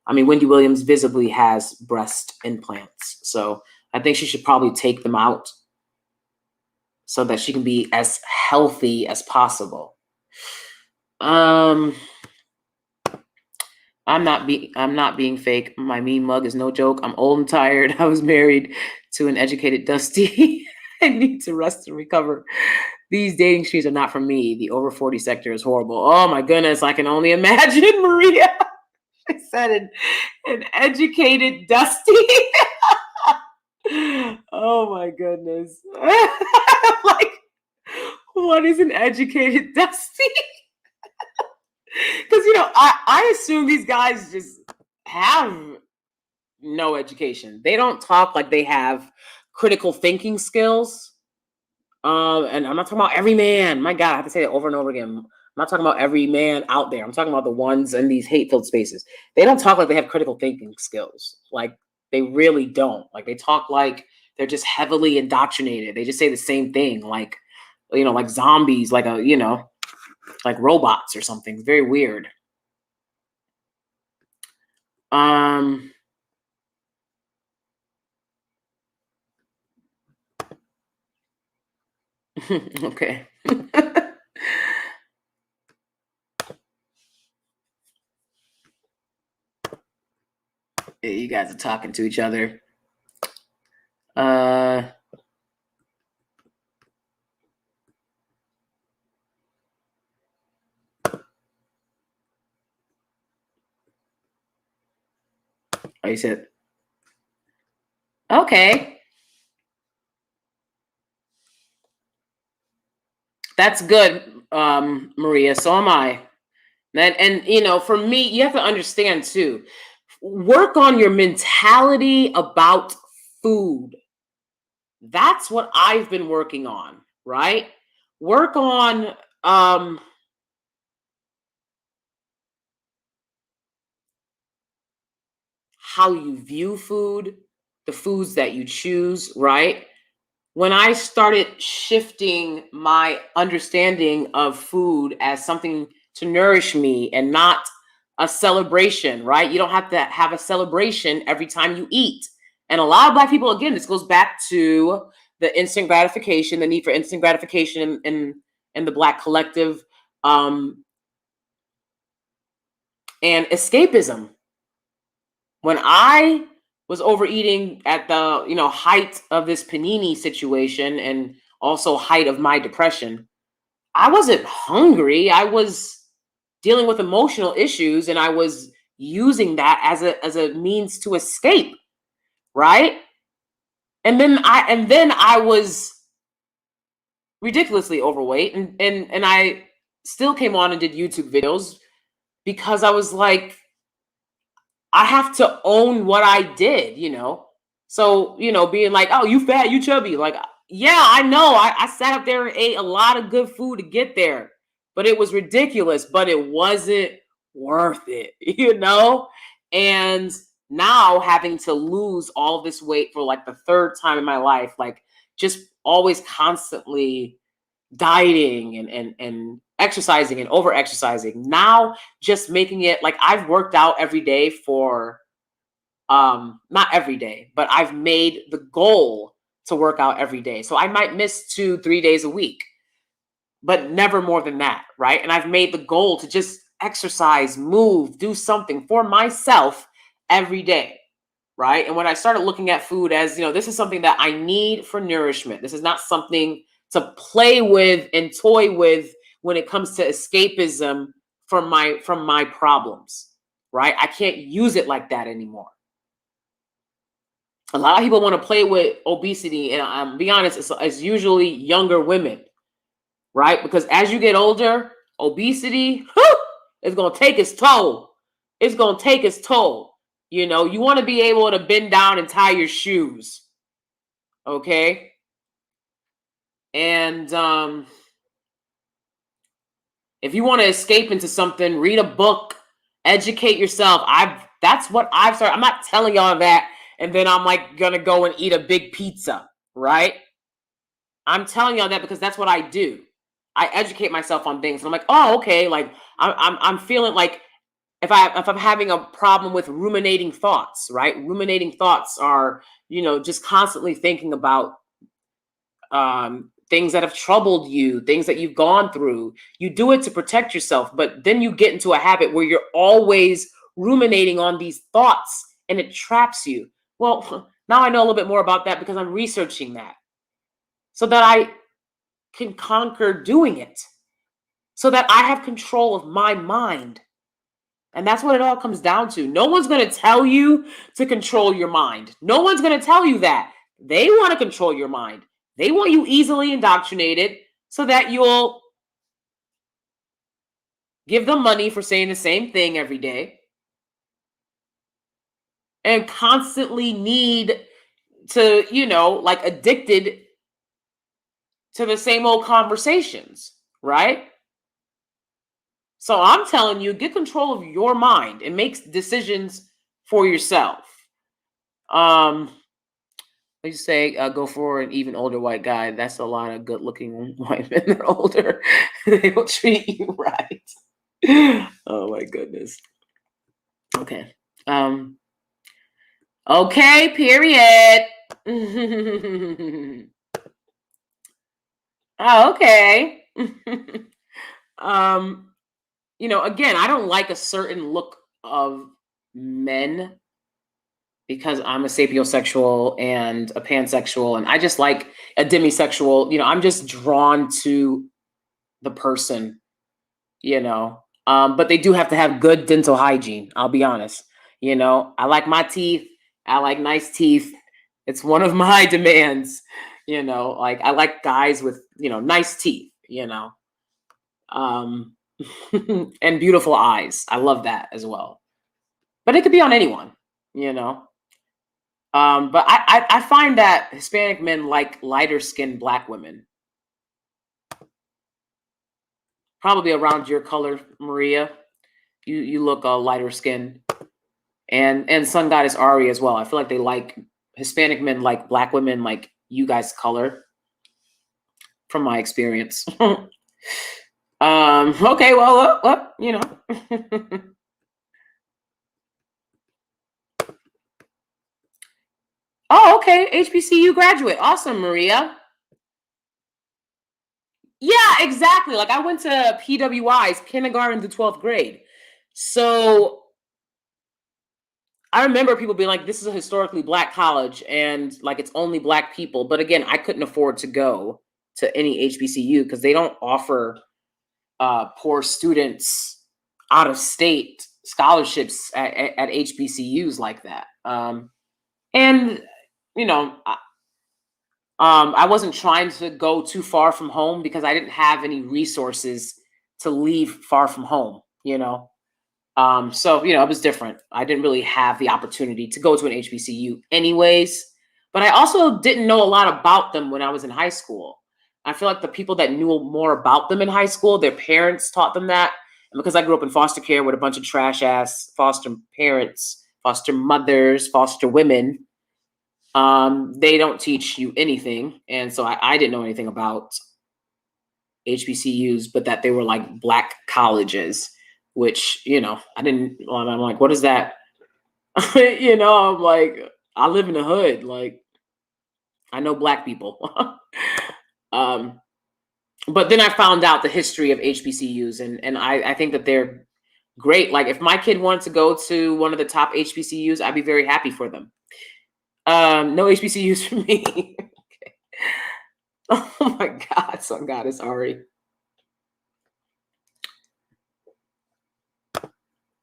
I mean, Wendy Williams visibly has breast implants, so I think she should probably take them out so that she can be as healthy as possible. I'm not being fake. My mean mug is no joke. I'm old and tired. I was married to an educated Dusty. I need to rest and recover. These dating streets are not for me. The over 40 sector is horrible. Oh my goodness, I can only imagine, Maria. I said an educated Dusty. Oh my goodness. Like, what is an educated Dusty? Because I assume these guys just have no education. They don't talk like they have critical thinking skills. And I'm not talking about every man. My God, I have to say that over and over again. I'm not talking about every man out there. I'm talking about the ones in these hate-filled spaces. They don't talk like they have critical thinking skills. Like, they really don't. Like, they talk like they're just heavily indoctrinated. They just say the same thing, like, like zombies, like like robots or something. It's very weird. Okay. Yeah, you guys are talking to each other. Oh, you said, okay. That's good, Maria. So am I. And for me, you have to understand too. Work on your mentality about food. That's what I've been working on, right? Work on how you view food, the foods that you choose, right? When I started shifting my understanding of food as something to nourish me and not a celebration, right? You don't have to have a celebration every time you eat. And a lot of Black people, again, this goes back to the instant gratification, the need for instant gratification in the Black collective, and escapism. When I was overeating at the height of this panini situation, and also height of my depression, I wasn't hungry. I was dealing with emotional issues, and I was using that as a means to escape, right? And then I was ridiculously overweight, and I still came on and did YouTube videos because I was like, I have to own what I did. So, being like, oh, you fat, you chubby. Like, yeah, I know. I sat up there and ate a lot of good food to get there, but it was ridiculous, but it wasn't worth it. And now having to lose all this weight for like the third time in my life, like just always constantly dieting and exercising and over exercising, now just making it like I've worked out every day for not every day, but I've made the goal to work out every day. So I might miss 2-3 days a week, but never more than that, right? And I've made the goal to just exercise, move, do something for myself every day, right? And when I started looking at food as, this is something that I need for nourishment. This is not something to play with and toy with when it comes to escapism from my problems, right? I can't use it like that anymore. A lot of people want to play with obesity, and I'm be honest, it's usually younger women, right? Because as you get older, obesity is going to take its toll. It's going to take its toll. You know, you want to be able to bend down and tie your shoes. Okay? And if you want to escape into something, read a book, educate yourself. That's what I've started. I'm not telling y'all that and then I'm like gonna go and eat a big pizza, right? I'm telling y'all that because that's what I do. I educate myself on things. And I'm like, oh, okay. Like I'm feeling like if I'm having a problem with ruminating thoughts, right? Ruminating thoughts are, just constantly thinking about things that have troubled you, things that you've gone through. You do it to protect yourself, but then you get into a habit where you're always ruminating on these thoughts and it traps you. Well, now I know a little bit more about that because I'm researching that so that I can conquer doing it, so that I have control of my mind. And that's what it all comes down to. No one's going to tell you to control your mind. No one's going to tell you that. They want to control your mind. They want you easily indoctrinated so that you'll give them money for saying the same thing every day and constantly need to, like addicted to the same old conversations, right? So I'm telling you, get control of your mind and make decisions for yourself. They say go for an even older white guy. That's a lot of good-looking white men that are older. They will treat you right. Oh my goodness. Okay. Okay. Period. Oh, okay. Again, I don't like a certain look of men because I'm a sapiosexual and a pansexual, and I just like a demisexual. I'm just drawn to the person, but they do have to have good dental hygiene. I'll be honest. I like my teeth. I like nice teeth. It's one of my demands. Like I like guys with, nice teeth, um, and beautiful eyes. I love that as well. But it could be on anyone, you know. But I find that Hispanic men like lighter skinned Black women. Probably around your color, Maria. You look lighter skinned. And Sun Goddess Ari as well. I feel like they like Hispanic men like Black women like you guys' color, from my experience. Okay, well, Oh, okay. HBCU graduate. Awesome, Maria. Yeah, exactly. Like I went to PWI's kindergarten to 12th grade. So I remember people being like, this is a historically Black college and like it's only Black people. But again, I couldn't afford to go to any HBCU because they don't offer poor students out of state scholarships at HBCUs like that. And, you know, I wasn't trying to go too far from home because I didn't have any resources to leave far from home, So, it was different. I didn't really have the opportunity to go to an HBCU anyways, but I also didn't know a lot about them when I was in high school. I feel like the people that knew more about them in high school, their parents taught them that. And because I grew up in foster care with a bunch of trash ass foster parents, foster mothers, foster women, they don't teach you anything. And so I didn't know anything about HBCUs, but that they were like Black colleges, which, I didn't, I'm like, what is that? I'm like, I live in the hood. Like, I know Black people. But then I found out the history of HBCUs and I think that they're great. Like if my kid wanted to go to one of the top HBCUs, I'd be very happy for them. No HBCUs for me. Okay. Oh my God, Sun Goddess Ari.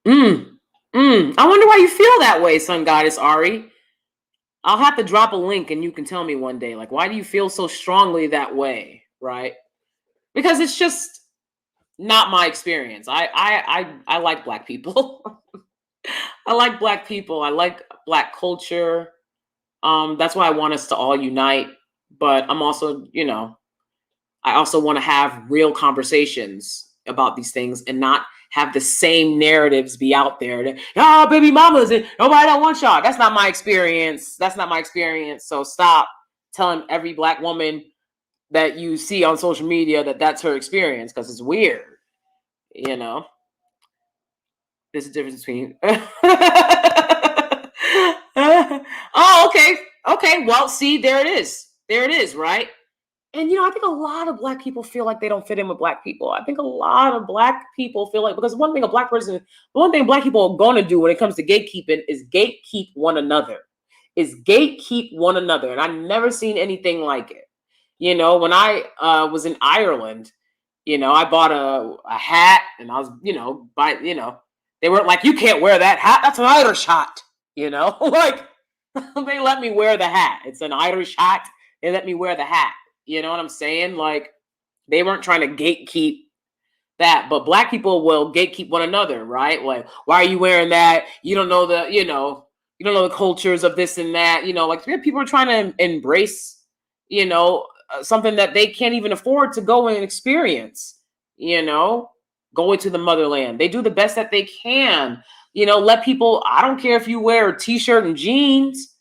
Mm. I wonder why you feel that way, Sun Goddess Ari. I'll have to drop a link and you can tell me one day, like, why do you feel so strongly that way, right? Because it's just not my experience. I like black people. I like black people. I like black culture. That's why I want us to all unite. But I'm also, I also want to have real conversations about these things and not have the same narratives be out there that, oh, baby mamas and nobody don't want y'all. That's not my experience. That's not my experience. So stop telling every black woman that you see on social media that that's her experience, because it's weird. There's a difference between oh, okay, well, see, there it is, right? And I think a lot of black people feel like they don't fit in with black people. I think a lot of black people feel like, because one thing black people are going to do when it comes to gatekeeping is gatekeep one another. And I've never seen anything like it. When I was in Ireland, I bought a hat, and I was, they weren't like, you can't wear that hat. That's an Irish hat. Like, they let me wear the hat. It's an Irish hat. They let me wear the hat. You know what I'm saying? Like, they weren't trying to gatekeep that, but black people will gatekeep one another, right? Like, why are you wearing that? You don't know you don't know the cultures of this and that. Like, people are trying to embrace, something that they can't even afford to go and experience, going to the motherland. They do the best that they can, let people, I don't care if you wear a t-shirt and jeans,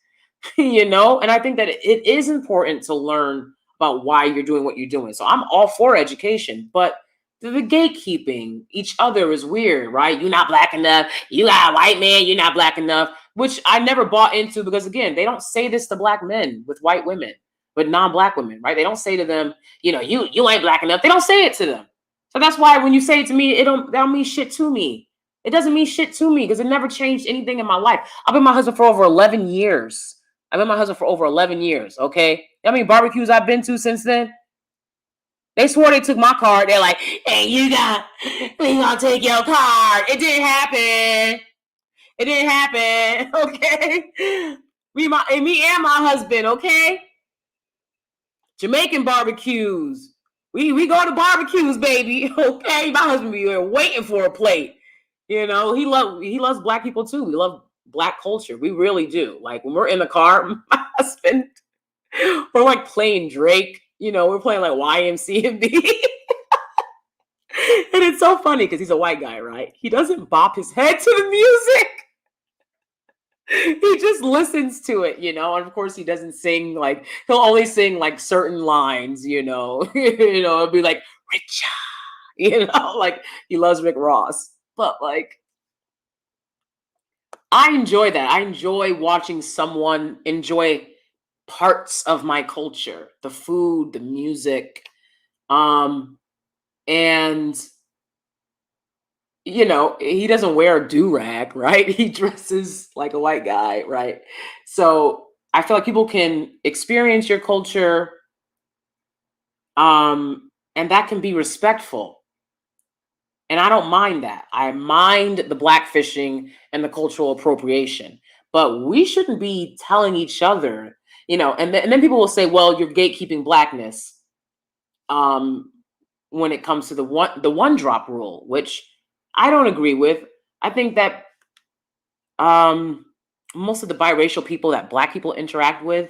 and I think that it is important to learn about why you're doing what you're doing. So I'm all for education, but the gatekeeping each other is weird, right? You're not black enough. You got a white man. You're not black enough, which I never bought into, because again, they don't say this to black men with white women, but non-black women, right? They don't say to them, you ain't black enough. They don't say it to them. So that's why when you say it to me, that don't mean shit to me. It doesn't mean shit to me, because it never changed anything in my life. I've been my husband for over 11 years. Okay? How many barbecues I've been to since then? They swore they took my card. They're like, hey, we gonna take your card. It didn't happen. Okay? Me and my husband, okay? Jamaican barbecues. We go to barbecues, baby. Okay? My husband be there waiting for a plate. He loves black people too. We love black culture. We really do. Like, when we're in the car, my husband, we're like playing Drake. We're playing like YMCMB. And it's so funny because he's a white guy, right? He doesn't bop his head to the music. He just listens to it, and of course he doesn't sing. Like, he'll only sing like certain lines, it'll be like Richa, like he loves Rick Ross. But like, I enjoy that. I enjoy watching someone enjoy parts of my culture, the food, the music, and he doesn't wear a do-rag, right? He dresses like a white guy, right? So I feel like people can experience your culture, and that can be respectful. And I don't mind that. I mind the blackfishing and the cultural appropriation. But we shouldn't be telling each other, and then people will say, well, you're gatekeeping blackness when it comes to the one drop rule, which I don't agree with. I think that most of the biracial people that black people interact with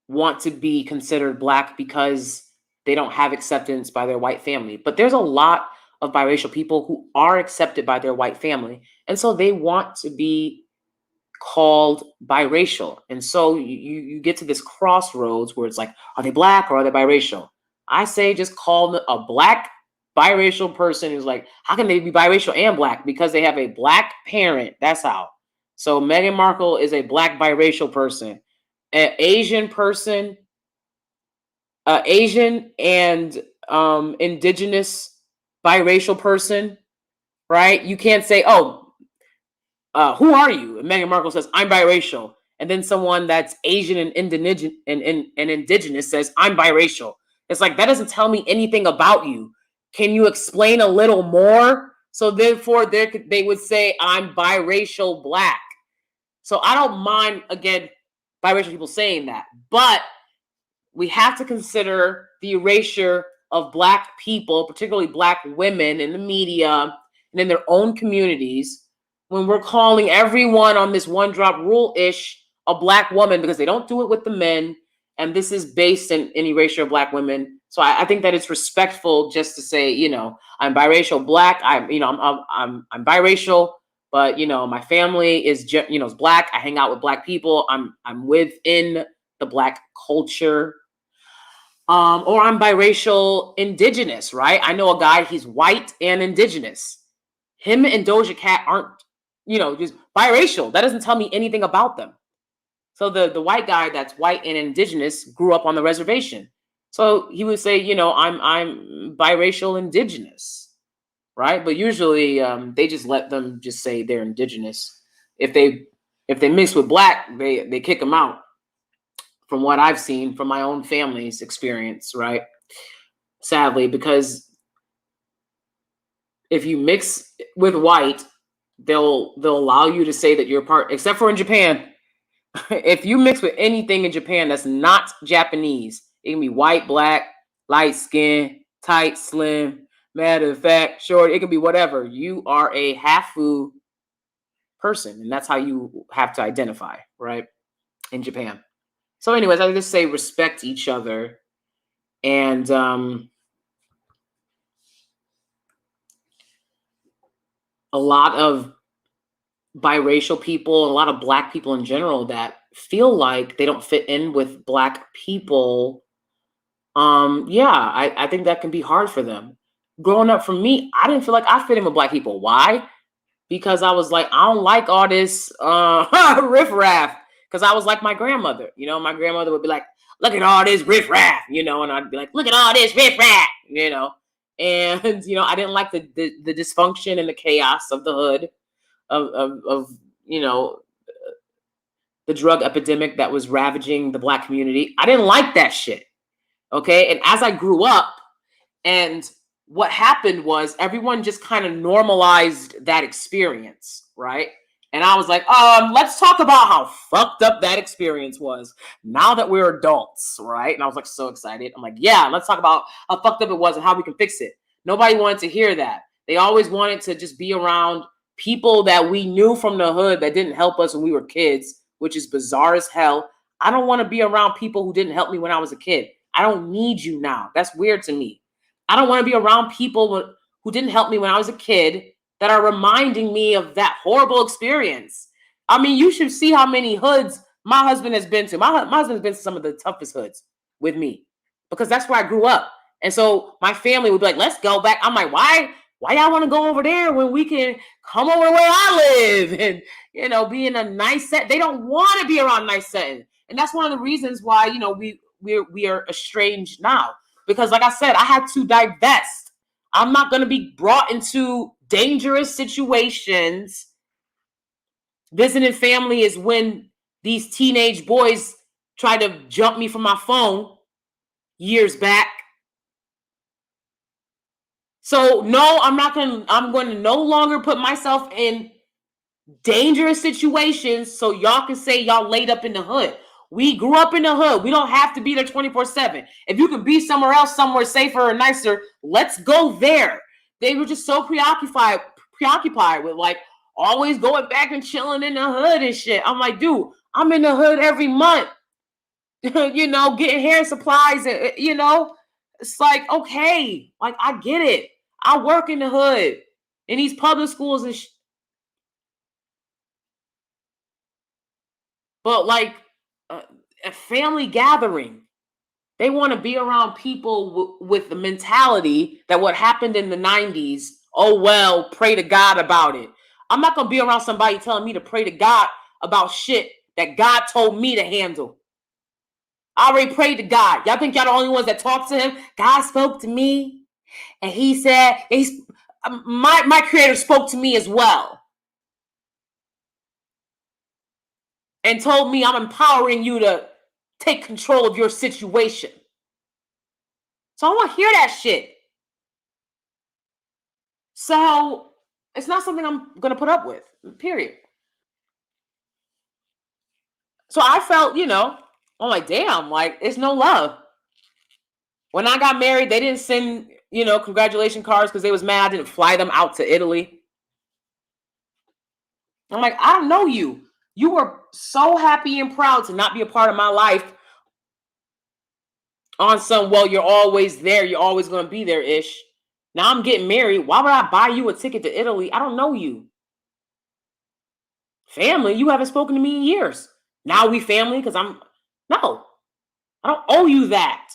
want to be considered black because they don't have acceptance by their white family. But there's a lot of biracial people who are accepted by their white family, and so they want to be called biracial. And so you get to this crossroads where it's like, are they black or are they biracial? I say just call them a black biracial person who's like, how can they be biracial and black? Because they have a black parent. That's how. So Meghan Markle is a black biracial person. An Asian person, Asian and indigenous biracial person, right? You can't say, oh, who are you? And Meghan Markle says, I'm biracial. And then someone that's Asian and indigenous says, I'm biracial. It's like, that doesn't tell me anything about you. Can you explain a little more So therefore, they would say I'm biracial black. So I don't mind, again, biracial people saying that, but we have to consider the erasure of black people, particularly black women in the media and in their own communities, when we're calling everyone on this one drop rule ish a black woman, because they don't do it with the men. And this is based in erasure of black women. So I think that it's respectful just to say, I'm biracial black. I'm biracial, but my family is black. I hang out with black people. I'm within the black culture. Or I'm biracial indigenous, right? I know a guy, he's white and indigenous. Him and Doja Cat aren't, just biracial. That doesn't tell me anything about them. So the white guy that's white and indigenous grew up on the reservation. So he would say, I'm biracial indigenous, right? But usually they just let them just say they're indigenous. If they mix with black, they kick them out. From what I've seen from my own family's experience, right? Sadly, because if you mix with white, they'll allow you to say that you're part, except for in Japan. If you mix with anything in Japan that's not Japanese, it can be white, black, light skin, tight, slim, matter of fact, short, it can be whatever. You are a hafu person, and that's how you have to identify, right? In Japan. So anyways, I just say respect each other. And a lot of biracial people, a lot of black people in general that feel like they don't fit in with black people. I think that can be hard for them. Growing up, for me, I didn't feel like I fit in with black people. Why? Because I was like, I don't like all this riffraff. Because I was like my grandmother. My grandmother would be like, look at all this riffraff, and I'd be like, look at all this riffraff, and I didn't like the dysfunction and the chaos of the hood, of the drug epidemic that was ravaging the black community. I didn't like that shit. Okay. And as I grew up, and what happened was everyone just kind of normalized that experience, right? And I was like, let's talk about how fucked up that experience was now that we're adults, right? And I was like so excited. I'm like, yeah, let's talk about how fucked up it was and how we can fix it. Nobody wanted to hear that. They always wanted to just be around people that we knew from the hood that didn't help us when we were kids, which is bizarre as hell. I don't want to be around people who didn't help me when I was a kid. I don't need you now. That's weird to me. I don't want to be around people who didn't help me when I was a kid that are reminding me of that horrible experience. I mean, you should see how many hoods my husband has been to. My husband's been to some of the toughest hoods with me because that's where I grew up. And so my family would be like, let's go back. I'm like, why y'all want to go over there when we can come over where I live and, be in a nice set? They don't want to be around nice setting. And that's one of the reasons why, we are estranged now. Because like I said, I had to divest. I'm not going to be brought into dangerous situations. Visiting family is when these teenage boys tried to jump me from my phone years back. So no, I'm going to no longer put myself in dangerous situations so y'all can say y'all laid up in the hood. We grew up in the hood. We don't have to be there 24/7. If you can be somewhere else, somewhere safer or nicer, let's go there. They were just so preoccupied with like always going back and chilling in the hood and shit. I'm like, dude, I'm in the hood every month, getting hair supplies. And, it's like, okay, like I get it. I work in the hood in these public schools and but like a family gathering, they want to be around people with the mentality that what happened in the 90s, oh well, pray to God about it. I'm not going to be around somebody telling me to pray to God about shit that God told me to handle. I already prayed to God. Y'all think y'all the only ones that talk to him? God spoke to me and he said, my creator spoke to me as well and told me I'm empowering you to take control of your situation. So I want to hear that shit. So It's not something I'm going to put up with, period. So I felt, I'm like, damn, like, it's no love. When I got married, they didn't send, congratulation cards because they was mad I didn't fly them out to Italy. I'm like, I don't know you. You were so happy and proud to not be a part of my life on some, well, you're always there. You're always going to be there ish. Now I'm getting married. Why would I buy you a ticket to Italy? I don't know you. Family, you haven't spoken to me in years. Now we family because no, I don't owe you that.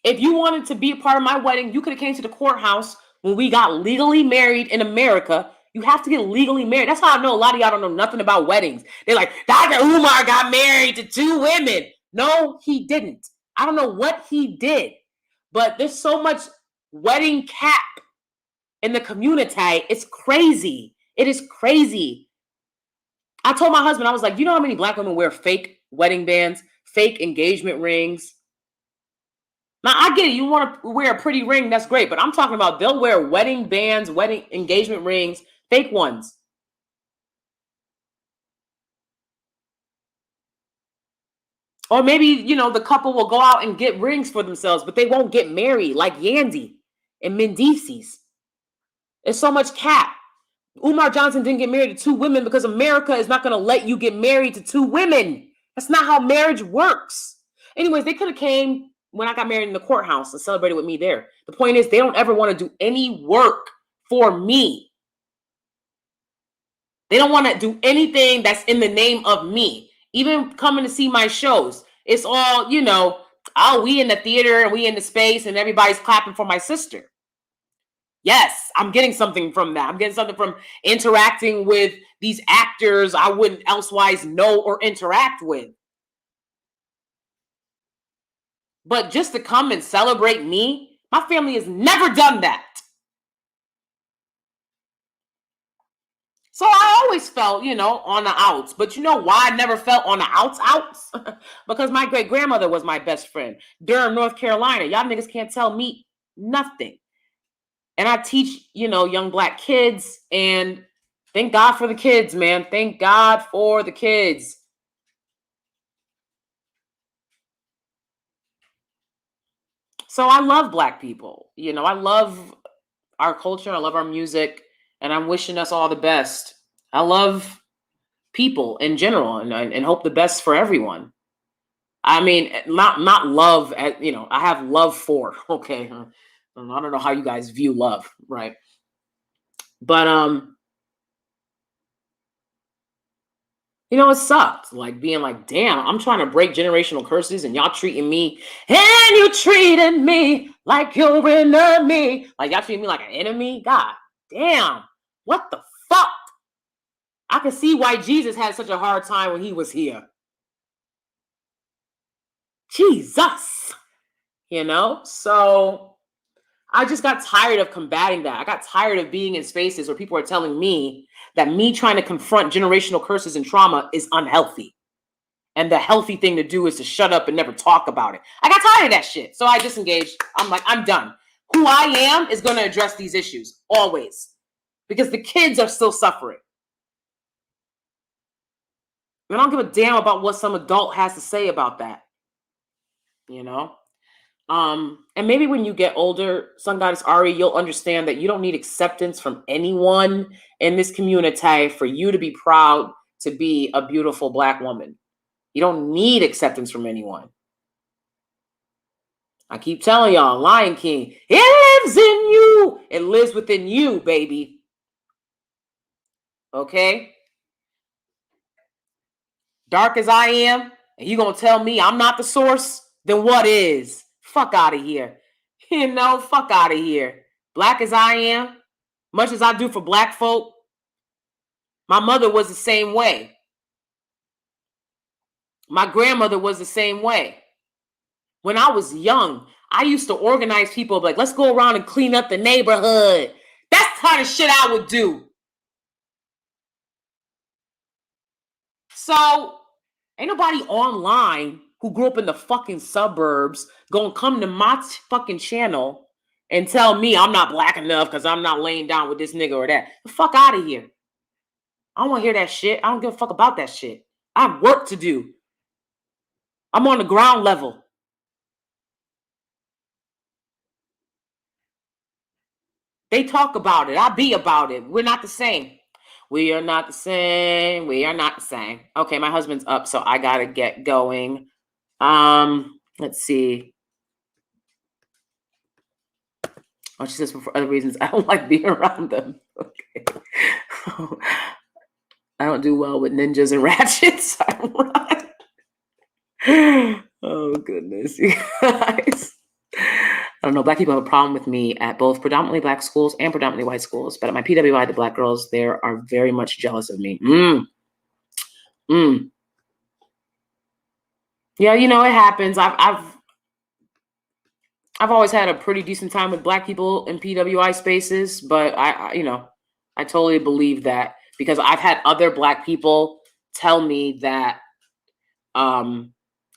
If you wanted to be a part of my wedding, you could have came to the courthouse when we got legally married in America. You have to get legally married. That's how I know a lot of y'all don't know nothing about weddings. They're like, Dr. Umar got married to 2 women. No, he didn't. I don't know what he did, but there's so much wedding cap in the community. It's crazy. It is crazy. I told my husband, I was like, you know how many black women wear fake wedding bands, fake engagement rings? Now, I get it. You want to wear a pretty ring, that's great. But I'm talking about they'll wear wedding bands, wedding engagement rings, fake ones. Or maybe, the couple will go out and get rings for themselves, but they won't get married like Yandy and Mendices. There's so much cap. Umar Johnson didn't get married to 2 women because America is not going to let you get married to 2 women. That's not how marriage works. Anyways, they could have came when I got married in the courthouse and celebrated with me there. The point is, they don't ever want to do any work for me. They don't want to do anything that's in the name of me. Even coming to see my shows, it's all, oh, we in the theater and we in the space and everybody's clapping for my sister. Yes, I'm getting something from that. I'm getting something from interacting with these actors I wouldn't elsewise know or interact with. But just to come and celebrate me, my family has never done that. So I always felt, on the outs. But you know why I never felt on the outs? Because my great grandmother was my best friend. Durham, North Carolina. Y'all niggas can't tell me nothing. And I teach, young black kids. And thank God for the kids, man. Thank God for the kids. So I love black people. I love our culture. I love our music. And I'm wishing us all the best. I love people in general and hope the best for everyone. I mean, not love, I have love for, okay. I don't know how you guys view love, right? But it sucked. Like being like, damn, I'm trying to break generational curses and y'all treating me, and you treating me like you're an enemy. Like y'all treating me like an enemy. God damn, what the fuck? I can see why Jesus had such a hard time when he was here. Jesus, so I just got tired of combating that. I got tired of being in spaces where people are telling me that me trying to confront generational curses and trauma is unhealthy. And the healthy thing to do is to shut up and never talk about it. I got tired of that shit. So I disengaged. I'm like, I'm done. Who I am is going to address these issues always, because the kids are still suffering. I don't give a damn about what some adult has to say about that. And maybe when you get older, Sun Goddess Ari, you'll understand that you don't need acceptance from anyone in this community for you to be proud to be a beautiful black woman. You don't need acceptance from anyone. I keep telling y'all, Lion King, it lives in you. It lives within you, baby. Okay? Dark as I am, and you gonna tell me I'm not the source? Then what is? Fuck out of here. Fuck out of here. Black as I am, much as I do for black folk, my mother was the same way. My grandmother was the same way. When I was young, I used to organize people like, let's go around and clean up the neighborhood. That's the kind of shit I would do. So ain't nobody online who grew up in the fucking suburbs gonna come to my fucking channel and tell me I'm not black enough because I'm not laying down with this nigga or that. The fuck out of here. I don't want to hear that shit. I don't give a fuck about that shit. I have work to do. I'm on the ground level. They talk about it. I be about it. We're not the same. We are not the same. We are not the same. Okay, my husband's up, so I gotta get going. Let's see. Oh, she says for other reasons I don't like being around them. Okay. I don't do well with ninjas and ratchets. I run. Oh goodness, you guys. I don't know. Black people have a problem with me at both predominantly black schools and predominantly white schools. But at my PWI, the black girls there are very much jealous of me. Yeah, you know, it happens. I've always had a pretty decent time with black people in PWI spaces, but I totally believe that because I've had other black people tell me that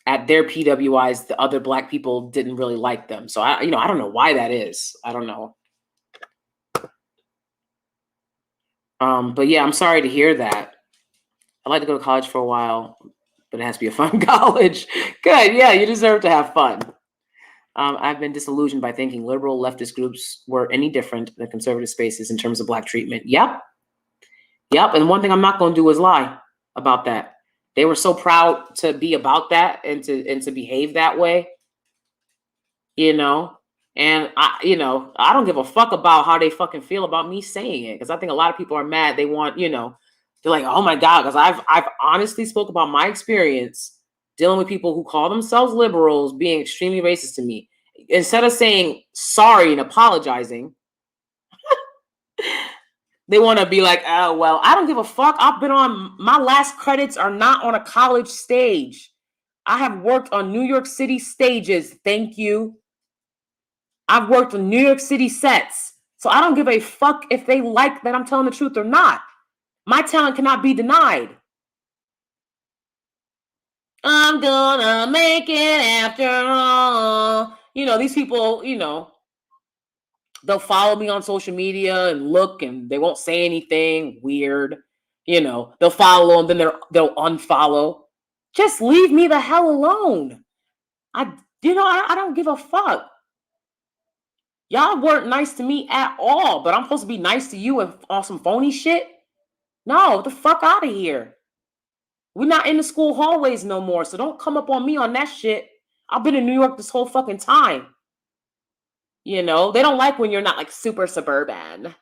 at their PWIs, the other black people didn't really like them. So I don't know why that is. I don't know. But yeah, I'm sorry to hear that. I'd like to go to college for a while, but it has to be a fun college. Good. Yeah, you deserve to have fun. I've been disillusioned by thinking liberal leftist groups were any different than conservative spaces in terms of black treatment. Yep. And one thing I'm not going to do is lie about that. They were so proud to be about that and to behave that way, And I don't give a fuck about how they fucking feel about me saying it, because I think a lot of people are mad. They want, they're like, oh my God, because I've honestly spoke about my experience dealing with people who call themselves liberals being extremely racist to me. Instead of saying sorry and apologizing, they want to be like, oh, well, I don't give a fuck. My last credits are not on a college stage. I have worked on New York City stages. Thank you. I've worked on New York City sets. So I don't give a fuck if they like that I'm telling the truth or not. My talent cannot be denied. I'm gonna make it after all. These people, they'll follow me on social media and look, and they won't say anything weird. They'll follow and then they'll unfollow. Just leave me the hell alone. I don't give a fuck. Y'all weren't nice to me at all, but I'm supposed to be nice to you on some phony shit? No, the fuck out of here. We're not in the school hallways no more, so don't come up on me on that shit. I've been in New York this whole fucking time. They don't like when you're not like super suburban.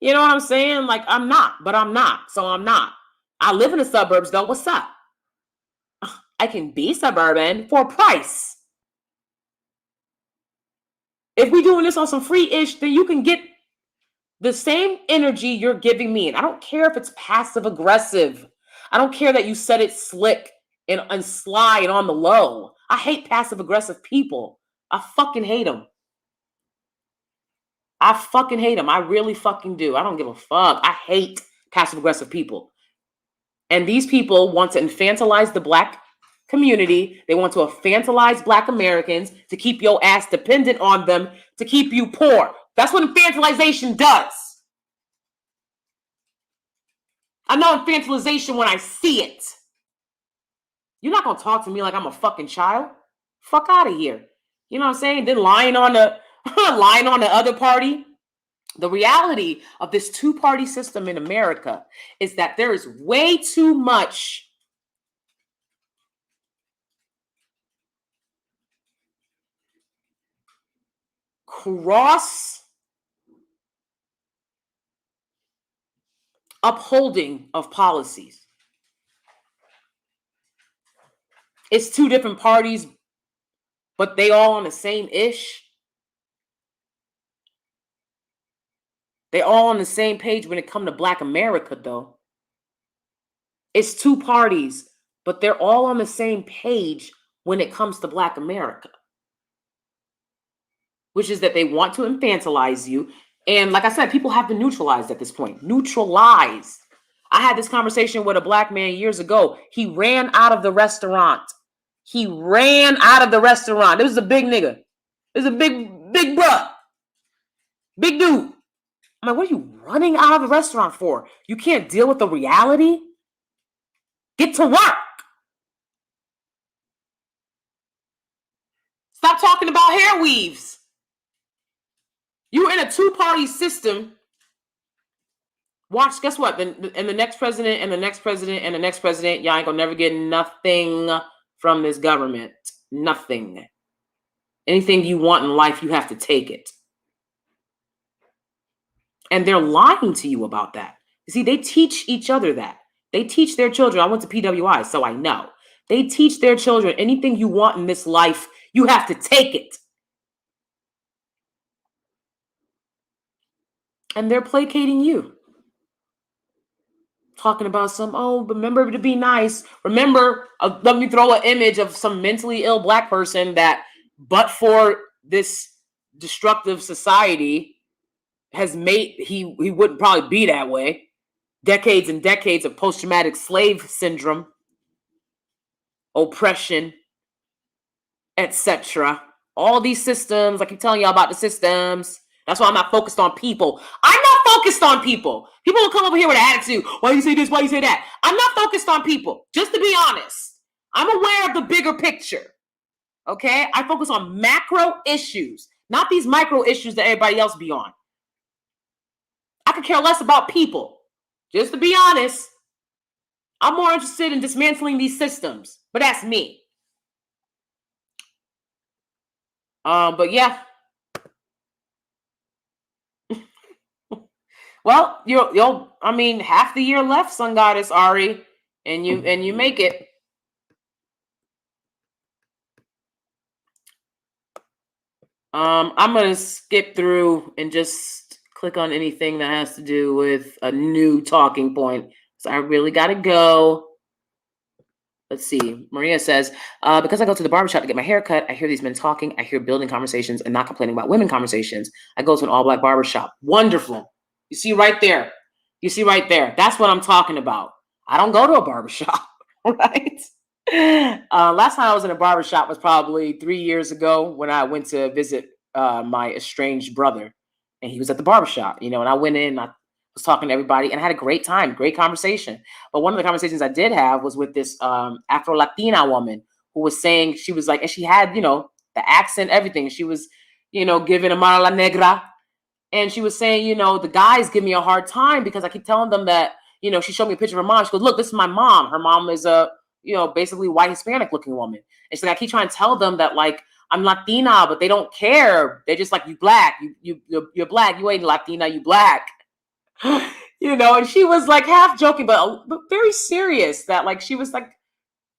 You know what I'm saying? Like, I'm not, but I'm not, so I'm not. I live in the suburbs though. What's up? I can be suburban for a price. If we're doing this on some free-ish, then you can get the same energy you're giving me. And I don't care if it's passive aggressive. I don't care that you said it slick and sly and on the low. I hate passive aggressive people. I fucking hate them. I really fucking do. I don't give a fuck. I hate passive aggressive people. And these people want to infantilize the black community. They want to infantilize black Americans to keep your ass dependent on them, to keep you poor. That's what infantilization does. I know infantilization when I see it. You're not going to talk to me like I'm a fucking child. Fuck out of here. You know what I'm saying? Then lying on the other party. The reality of this two-party system in America is that there is way too much cross upholding of policies. It's two different parties, but they all on the same ish. They all on the same page when it comes to Black America, though. It's two parties, but they're all on the same page when it comes to Black America, which is that they want to infantilize you. And like I said, people have been neutralized at this point. Neutralized. I had this conversation with a black man years ago. He ran out of the restaurant. It was a big nigga. It was a big big bruh, big dude. I'm like, what are you running out of the restaurant for? You can't deal with the reality? Get to work. Stop talking about hair weaves. You're in a two-party system. Watch, guess what? And the next president and the next president and the next president, y'all ain't gonna never get nothing from this government. Nothing. Anything you want in life, you have to take it. And they're lying to you about that. You see, they teach each other that. They teach their children. I went to PWI, so I know. They teach their children anything you want in this life, you have to take it. And they're placating you. Talking about some, oh, remember to be nice. Remember, let me throw an image of some mentally ill Black person that, but for this destructive society, has made, he wouldn't probably be that way. Decades and decades of post-traumatic slave syndrome, oppression, etc. All these systems, I keep telling y'all about the systems. That's why I'm not focused on people. I'm not focused on people. People will come over here with an attitude. Why you say this? Why you say that? I'm not focused on people. Just to be honest, I'm aware of the bigger picture. Okay? I focus on macro issues, not these micro issues that everybody else be on. I could care less about people. Just to be honest, I'm more interested in dismantling these systems. But that's me. But yeah. Well, you'll I mean, half the year left, Sun Goddess Ari, and you make it. I'm gonna skip through and just click on anything that has to do with a new talking point. So I really gotta go. Let's see. Maria says, because I go to the barbershop to get my hair cut, I hear these men talking, I hear building conversations and not complaining about women conversations. I go to an all-Black barbershop. Wonderful. You see right there. You see right there. That's what I'm talking about. I don't go to a barbershop, right? Last time I was in a barbershop was probably 3 years ago when I went to visit my estranged brother, and he was at the barbershop, and I went in, I was talking to everybody and I had a great time, great conversation. But one of the conversations I did have was with this Afro-Latina woman who was saying, she was like, and she had, the accent, everything. She was, giving a mala negra. And she was saying, the guys give me a hard time because I keep telling them that, she showed me a picture of her mom. She goes, look, this is my mom. Her mom is a, basically white Hispanic looking woman. And she's like, I keep trying to tell them that, like, I'm Latina, but they don't care. They're just like, you Black, you're Black. You ain't Latina, you Black. And she was like half joking, but very serious that, like, she was like,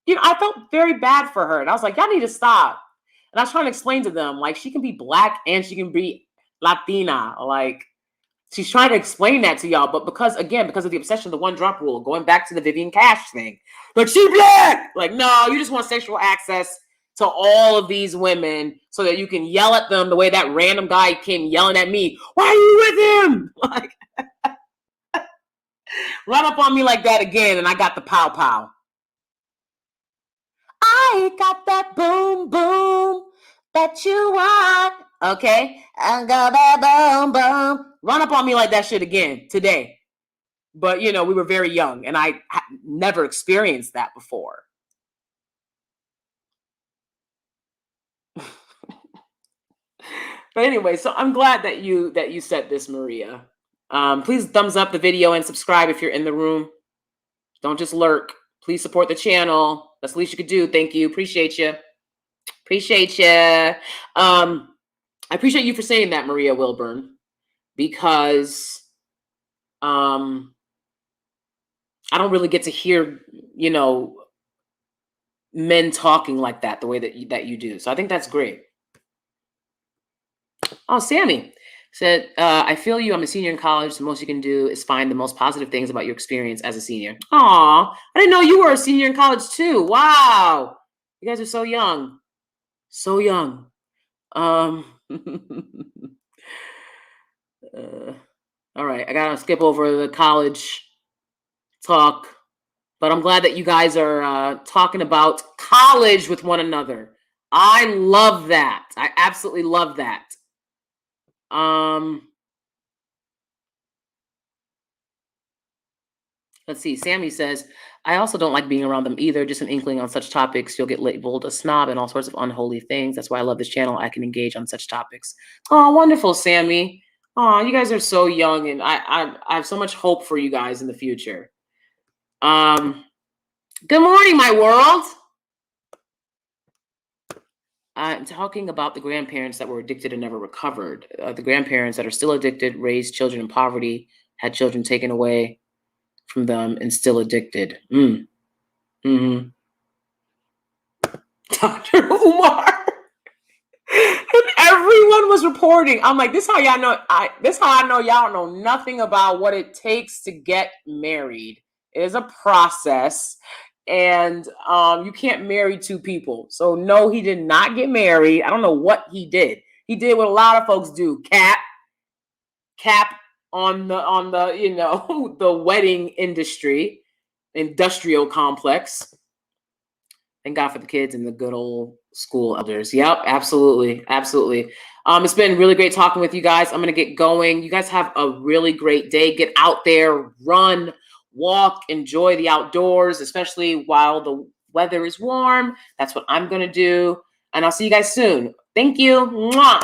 I felt very bad for her. And I was like, y'all need to stop. And I was trying to explain to them, like, she can be Black and she can be Latina. Like, she's trying to explain that to y'all. But because of the obsession of the one drop rule, going back to the Vivian Cash thing, like, she Black. Like, no, you just want sexual access to all of these women so that you can yell at them the way that random guy came yelling at me. Why are you with him? Like, run up on me like that again, and I got the pow pow. I got that boom boom that you want. Okay, I got that boom boom. Run up on me like that shit again today. But we were very young, and I never experienced that before. But anyway, so I'm glad that you said this, Maria. Please thumbs up the video and subscribe if you're in the room. Don't just lurk. Please support the channel. That's the least you could do. Thank you. Appreciate you. Appreciate you. I appreciate you for saying that, Maria Wilburn, because I don't really get to hear, men talking like that the way that you do. So I think that's great. Oh, Sammy said, I feel you. I'm a senior in college. The most you can do is find the most positive things about your experience as a senior. Aw, I didn't know you were a senior in college too. Wow. You guys are so young. So young. All right. I got to skip over the college talk, but I'm glad that you guys are talking about college with one another. I love that. I absolutely love that. Let's see. Sammy says, I also don't like being around them either. Just an inkling on such topics. You'll get labeled a snob and all sorts of unholy things. That's why I love this channel. I can engage on such topics. Oh, wonderful, Sammy. Oh, you guys are so young, and I have so much hope for you guys in the future. Good morning, my world. I'm talking about the grandparents that were addicted and never recovered. The grandparents that are still addicted, raised children in poverty, had children taken away from them, and still addicted. Mm-hmm. Dr. Umar. And everyone was reporting. I'm like, this how y'all know. This how I know y'all know nothing about what it takes to get married. It is a process, and you can't marry two people. So no, he did not get married. I don't know what he did. He did what a lot of folks do: cap on the the wedding industrial complex. Thank God for the kids and the good old school elders. Yep, absolutely. Absolutely. It's been really great talking with you guys. I'm going to get going. You guys have a really great day. Get out there, run, walk, enjoy the outdoors, especially while the weather is warm. That's what I'm going to do. And I'll see you guys soon. Thank you. Mwah.